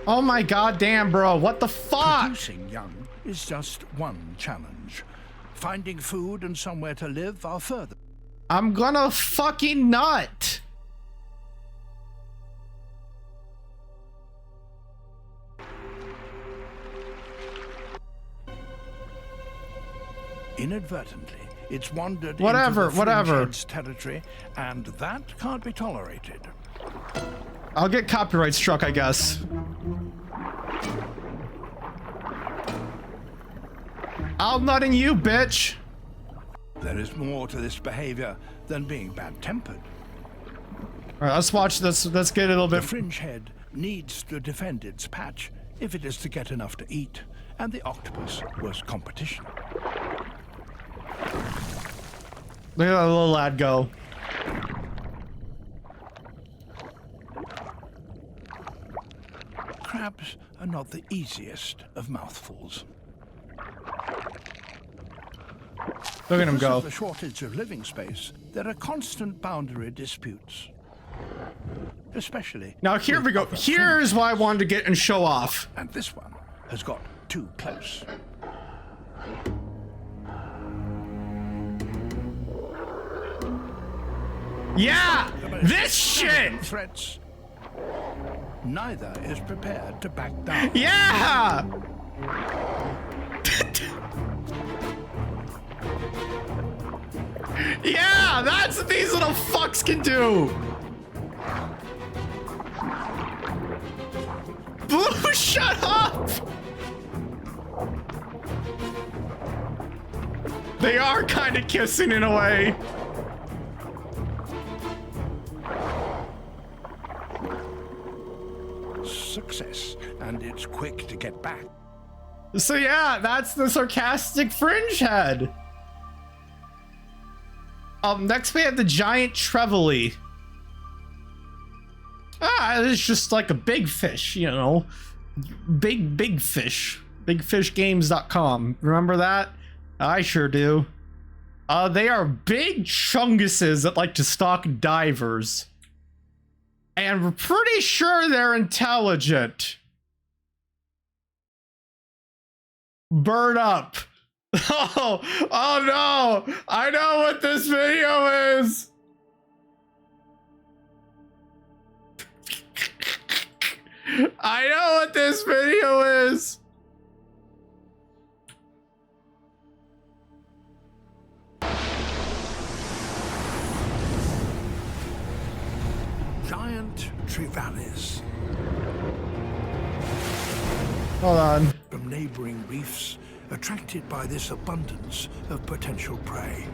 Oh my god damn, bro, what the fuck? Producing young is just one challenge. Finding food and somewhere to live are further. I'm gonna fucking nut. Inadvertently, it's wandered Whatever, into the whatever. fringe head's territory, and that can't be tolerated. I'll get copyright struck, I guess. I'll nut in you, bitch. There is more to this behavior than being bad-tempered. All right, let's watch this. Let's get a little The bit. fringe head needs to defend its patch if it is to get enough to eat, and the octopus was competition. Look at that little lad go. Crabs are not the easiest of mouthfuls. Look at him Because go. of the shortage of living space, there are constant boundary disputes. Especially. Now here with we go. other Here's fringe why I wanted to get and show off. And this one has got too close. Yeah, this shit. Threats. Neither is prepared to back down. Yeah. Yeah, that's what these little fucks can do. Blue, shut up. They are kind of kissing in a way. Success, and it's quick to get back. So yeah, that's the sarcastic fringe head. Next we have the giant trevally. It's just like a big fish, you know. Big fish. Bigfishgames.com. Remember that? I sure do. They are big chunguses that like to stalk divers. And we're pretty sure they're intelligent. Bird up. Oh no! I know what this video is! I know what this video is! Giant trevallies Hold on. from neighboring reefs, attracted by this abundance of potential prey.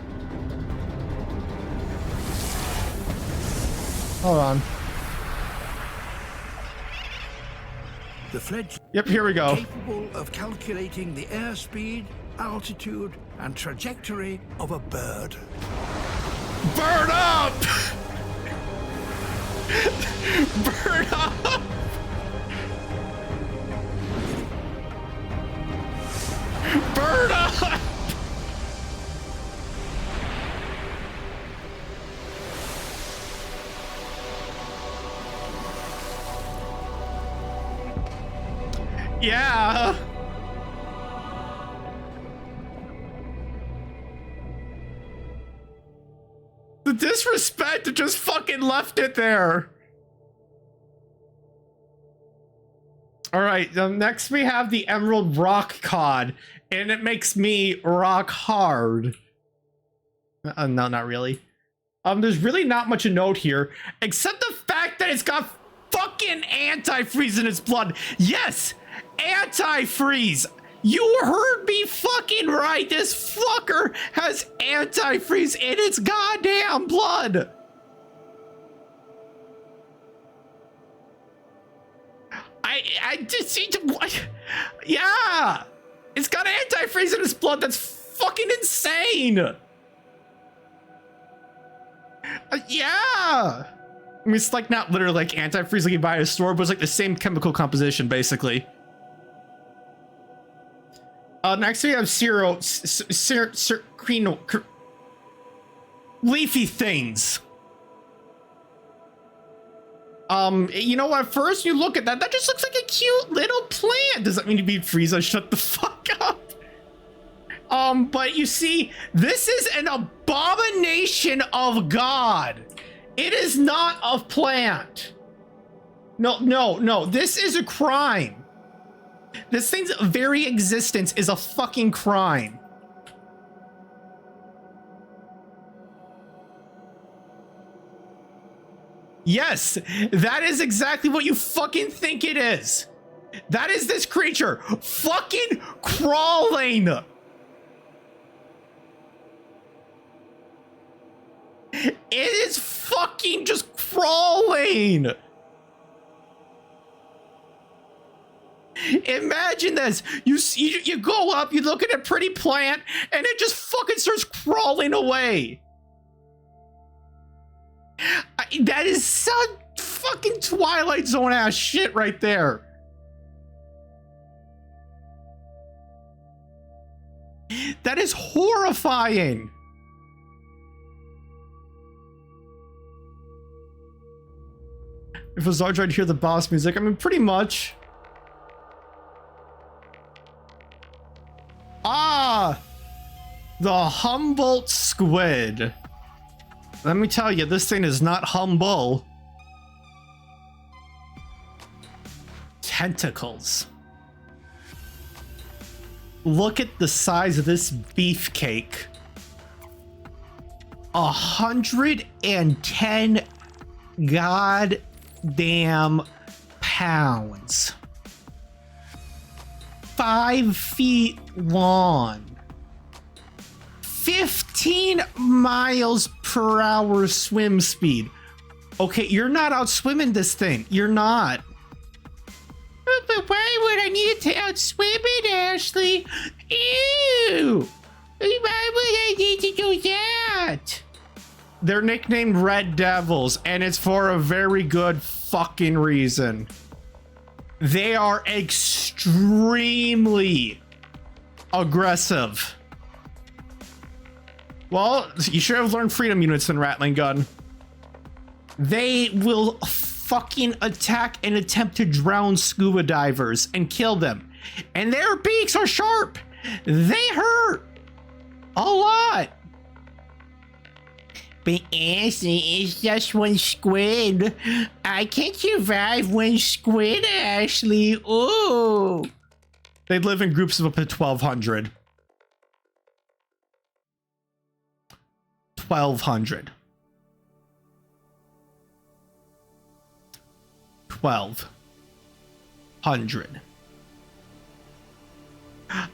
Hold on. The fledgling, Yep, here we go. capable of calculating the airspeed, altitude, and trajectory of a bird. Burn up! Burn up! Burn up! Yeah. The disrespect that just fucking left it there. All right, next we have the Emerald Rock Cod, and it makes me rock hard. No, not really. There's really not much to note here, except the fact that it's got fucking antifreeze in its blood. Yes, antifreeze. You heard me fucking right. This fucker has antifreeze in its goddamn blood. I just need to. Yeah, it's got antifreeze in its blood. That's fucking insane. Yeah. I mean, it's like not literally like antifreeze like you buy at a store, but it's like the same chemical composition, basically. Next we have leafy things. You know what? First you look at that just looks like a cute little plant. Does that mean to be Frieza? Shut the fuck up. But you see, this is an abomination of God. It is not a plant. No. This is a crime. This thing's very existence is a fucking crime. Yes, that is exactly what you fucking think it is. That is this creature fucking crawling. It is fucking just crawling. Imagine this. You go up, you look at a pretty plant, and it just fucking starts crawling away. That is some fucking Twilight Zone ass shit right there. That is horrifying. If Azardra would hear the boss music, I mean, pretty much. Ah! The Humboldt squid. Let me tell you, this thing is not humble. Tentacles. Look at the size of this beefcake. 110 goddamn pounds. 5 feet long. 15 miles per hour swim speed. Okay, you're not out swimming this thing. You're not. But why would I need to outswim it, Ashley? Ew! Why would I need to do that? They're nicknamed Red Devils, and it's for a very good fucking reason. They are extremely aggressive. Well, you should have learned freedom units in Rattling Gun. They will fucking attack and attempt to drown scuba divers and kill them. And their beaks are sharp. They hurt a lot. But Ashley, it's just one squid. I can't survive one squid, Ashley. Ooh. They live in groups of up to 1,200. 1,200. 1,200.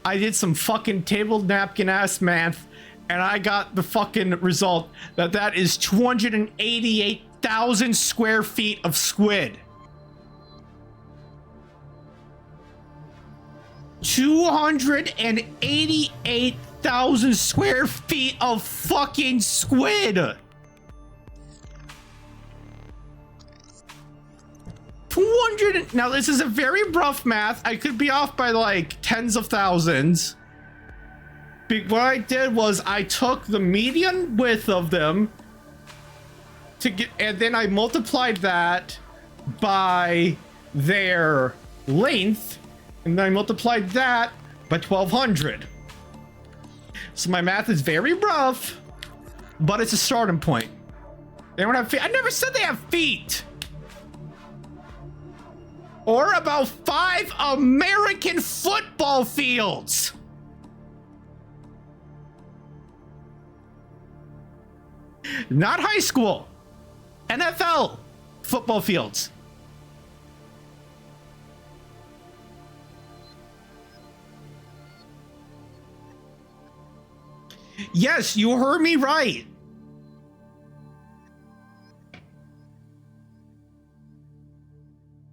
I did some fucking table napkin ass math, and I got the fucking result that is 288,000 square feet of squid. 288,000 square feet of fucking squid. 200. Now this is a very rough math. I could be off by like tens of thousands. What I did was I took the median width of them to get, and then I multiplied that by their length, and then I multiplied that by 1,200. So my math is very rough, but it's a starting point. They don't have feet. I never said they have feet. Or about 5 American football fields. Not high school. NFL football fields. Yes, you heard me right.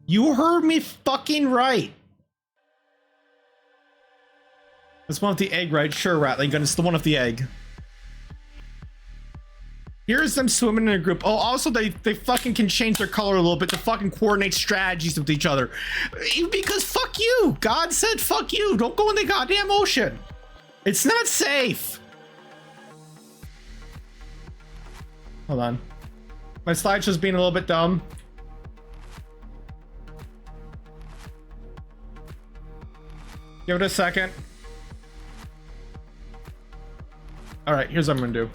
You heard me fucking right. It's one with the egg, right? Sure, Ratling Gun. It's the one with the egg. Here's them swimming in a group. Oh, also they fucking can change their color a little bit to fucking coordinate strategies with each other. Because fuck you. God said fuck you. Don't go in the goddamn ocean. It's not safe. Hold on. My slideshow's being a little bit dumb. Give it a second. All right, here's what I'm gonna do.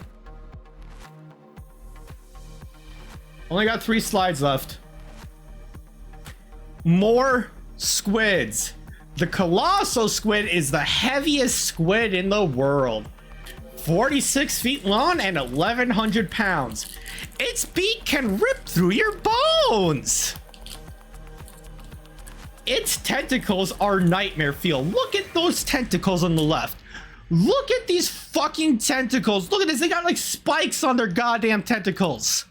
Only got 3 slides left. More squids. The colossal squid is the heaviest squid in the world. 46 feet long and 1,100 pounds. Its beak can rip through your bones. Its tentacles are nightmare feel. Look at those tentacles on the left. Look at these fucking tentacles. Look at this. They got like spikes on their goddamn tentacles.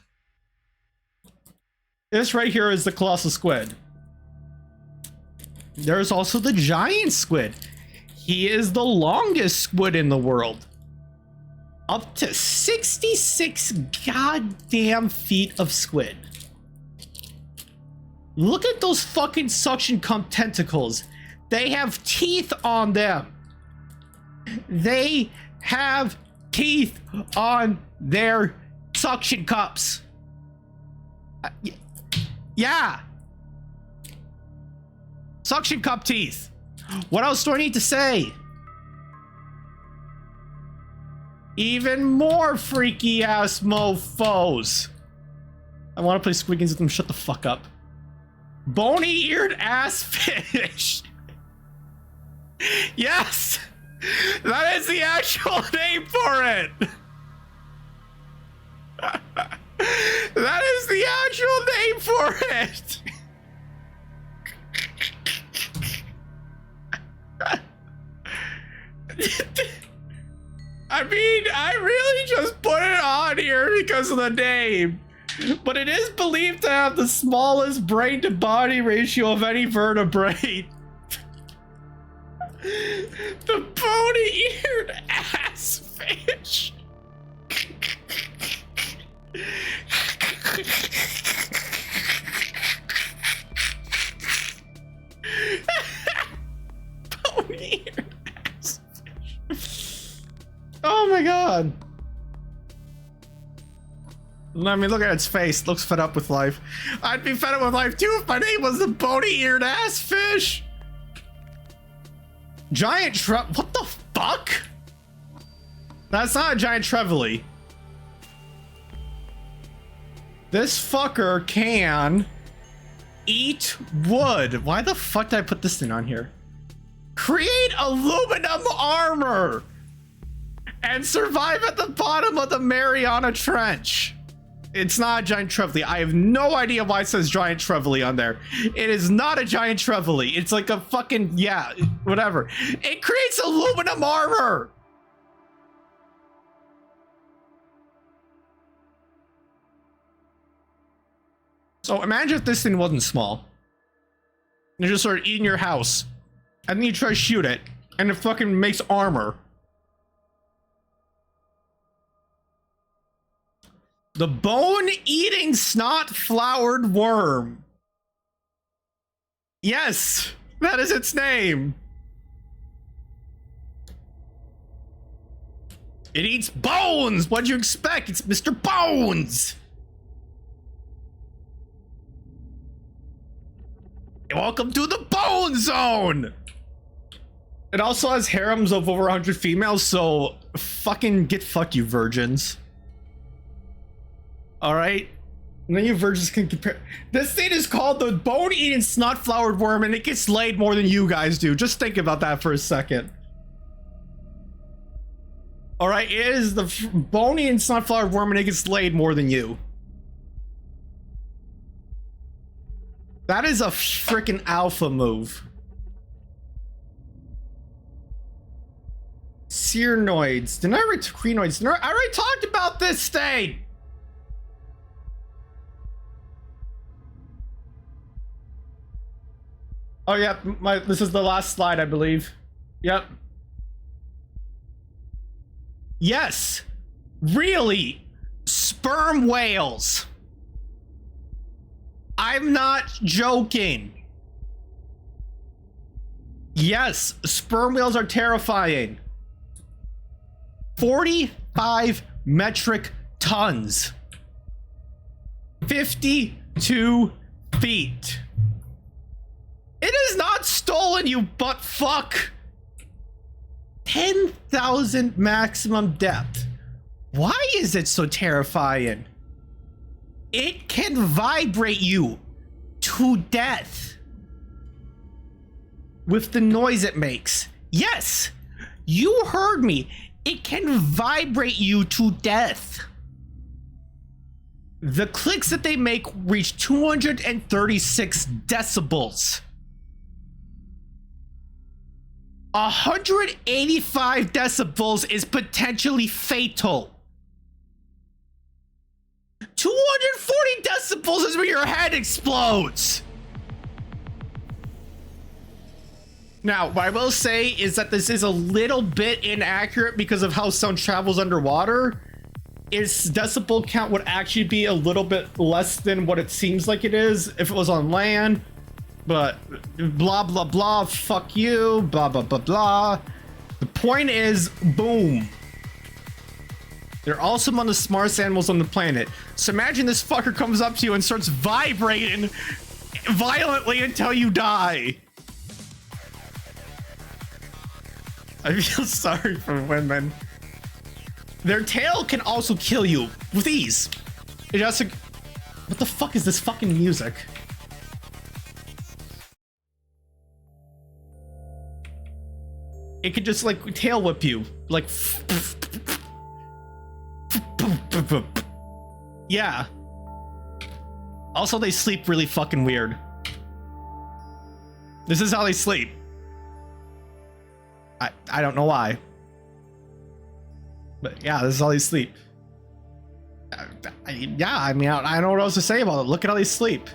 This right here is the colossal squid. There's also the giant squid. He is the longest squid in the world. Up to 66 goddamn feet of squid. Look at those fucking suction cup tentacles. They have teeth on them. They have teeth on their suction cups. Yeah. Suction cup teeth. What else do I need to say? Even more freaky ass mofos. I want to play Squid Games with them. Shut the fuck up. Bony eared ass fish. Yes. That is the actual name for it. That is the actual name for it. I mean, I really just put it on here because of the name. But it is believed to have the smallest brain to body ratio of any vertebrate. The bony-eared ass fish. Bony-eared ass fish. Oh my god. I mean, look at its face. It looks fed up with life. I'd be fed up with life too if my name was the bony-eared ass fish. Giant what the fuck? That's not a giant trevally. This fucker can eat wood. Why the fuck did I put this thing on here? Create aluminum armor and survive at the bottom of the Mariana Trench. It's not a giant trevally. I have no idea why it says giant trevally on there. It is not a giant trevally. It's like a fucking, yeah, whatever. It creates aluminum armor. So imagine if this thing wasn't small. You just started eating your house. And then you try to shoot it. And it fucking makes armor. The bone-eating snot-flowered worm. Yes, that is its name. It eats bones. What'd you expect? It's Mr. Bones. Welcome to the Bone Zone. It also has harems of over 100 females, so fucking get fucked, you virgins. All right, and then you virgins can compare. This thing is called the bone-eating snot-flowered worm, and it gets laid more than you guys do. Just think about that for a second. All right, it is the bone-eating snot-flowered worm, and it gets laid more than you. That is a freaking alpha move. Crinoids. Crinoids. I already talked about this thing. Oh yeah, this is the last slide, I believe. Yep. Yes, really, sperm whales. I'm not joking. Yes, sperm whales are terrifying. 45 metric tons. 52 feet. It is not stolen, you butt fuck. 10,000 maximum depth. Why is it so terrifying? It can vibrate you to death with the noise it makes. Yes, you heard me. It can vibrate you to death. The clicks that they make reach 236 decibels. 185 decibels is potentially fatal. 240 decibels is when your head explodes. Now, what I will say is that this is a little bit inaccurate because of how sound travels underwater. Its decibel count would actually be a little bit less than what it seems like it is if it was on land. But blah, blah, blah, fuck you, blah, blah, blah, blah. The point is, boom. They're also among the smartest animals on the planet. So imagine this fucker comes up to you and starts vibrating violently until you die. I feel sorry for women. Their tail can also kill you with ease. It just, what the fuck is this fucking music? It could just like tail whip you, like. Yeah. Also, they sleep really fucking weird. This is how they sleep. I don't know why. But yeah, this is how they sleep. Yeah, I mean, I don't know what else to say about it. Look at how they sleep.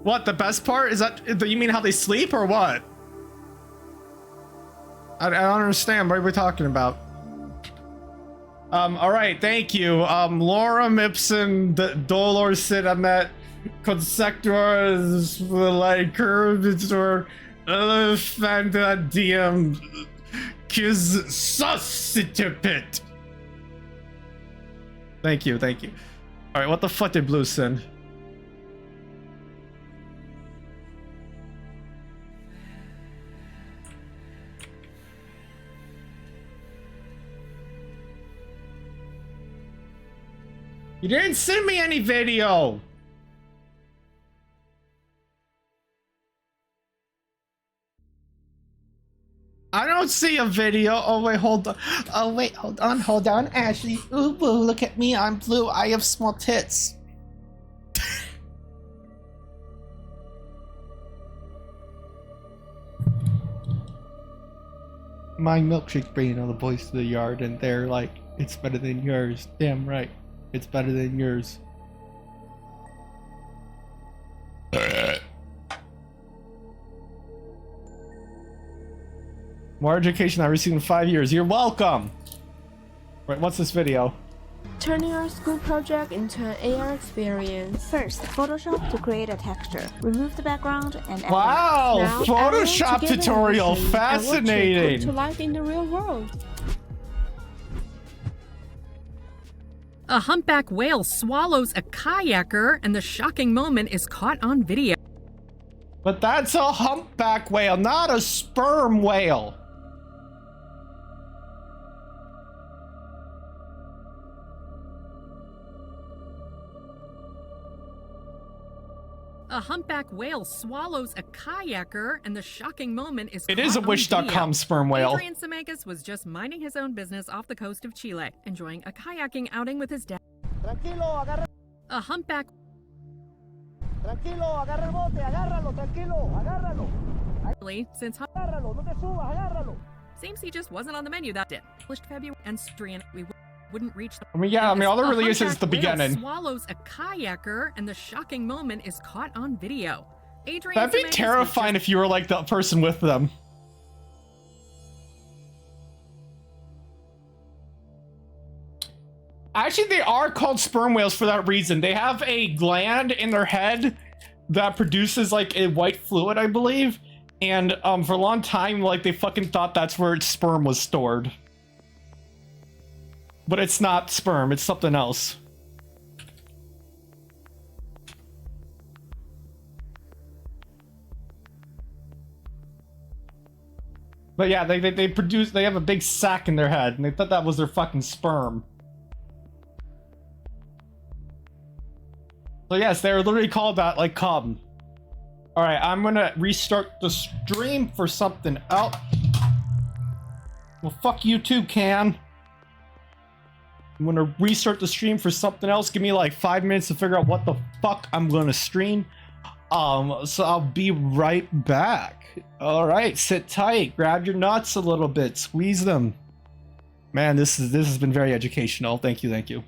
What, the best part? Is that, you mean how they sleep or what? I don't understand what we're talking about. All right, thank you. Lorem ipsum dolor sit amet consector like curvature elephantadium quis suscipit. Thank you, thank you. All right, what the fuck did Blue send? You didn't send me any video. I don't see a video. Oh wait, hold on. Oh wait, hold on, Ashley. Ooh, boo, look at me. I'm blue. I have small tits. My milkshake's bringing all the boys to the yard, and they're like, "It's better than yours." Damn right. It's better than yours. More education I've received in 5 years. You're welcome. Right, what's this video? Turning our school project into an AR experience. First, Photoshop to create a texture. Remove the background and add Wow, Now, Photoshop add it together tutorial, and watch it come fascinating. to life in the real world. A humpback whale swallows a kayaker, and the shocking moment is caught on video. But that's a humpback whale, not a sperm whale. A humpback whale swallows a kayaker, and the shocking moment is It caught is a on Wish.com video. sperm whale. Adrian Semegas was just minding his own business off the coast of Chile, enjoying a kayaking outing with his dad. A humpback. Tranquilo, agarra el bote, agárralo, tranquilo, agárralo. Since seems he just wasn't on the menu that day. Published February and Strian, we wouldn't reach the. I mean, yeah, I mean, all there really is the beginning. Swallows a kayaker, and the shocking moment is caught on video. Adrian That'd be Sementis terrifying if you were like the person with them. Actually, they are called sperm whales for that reason. They have a gland in their head that produces like a white fluid, I believe. And for a long time, like they fucking thought that's where its sperm was stored. But it's not sperm, it's something else. But yeah, they have a big sack in their head, and they thought that was their fucking sperm. So yes, they're literally called that, like cum. Alright, I'm gonna restart the stream for something else. Well, fuck you too, Can. I'm gonna restart the stream for something else. Give me like 5 minutes to figure out what the fuck I'm gonna stream. So I'll be right back. Alright, sit tight, grab your nuts a little bit, squeeze them. Man, this has been very educational. Thank you, thank you.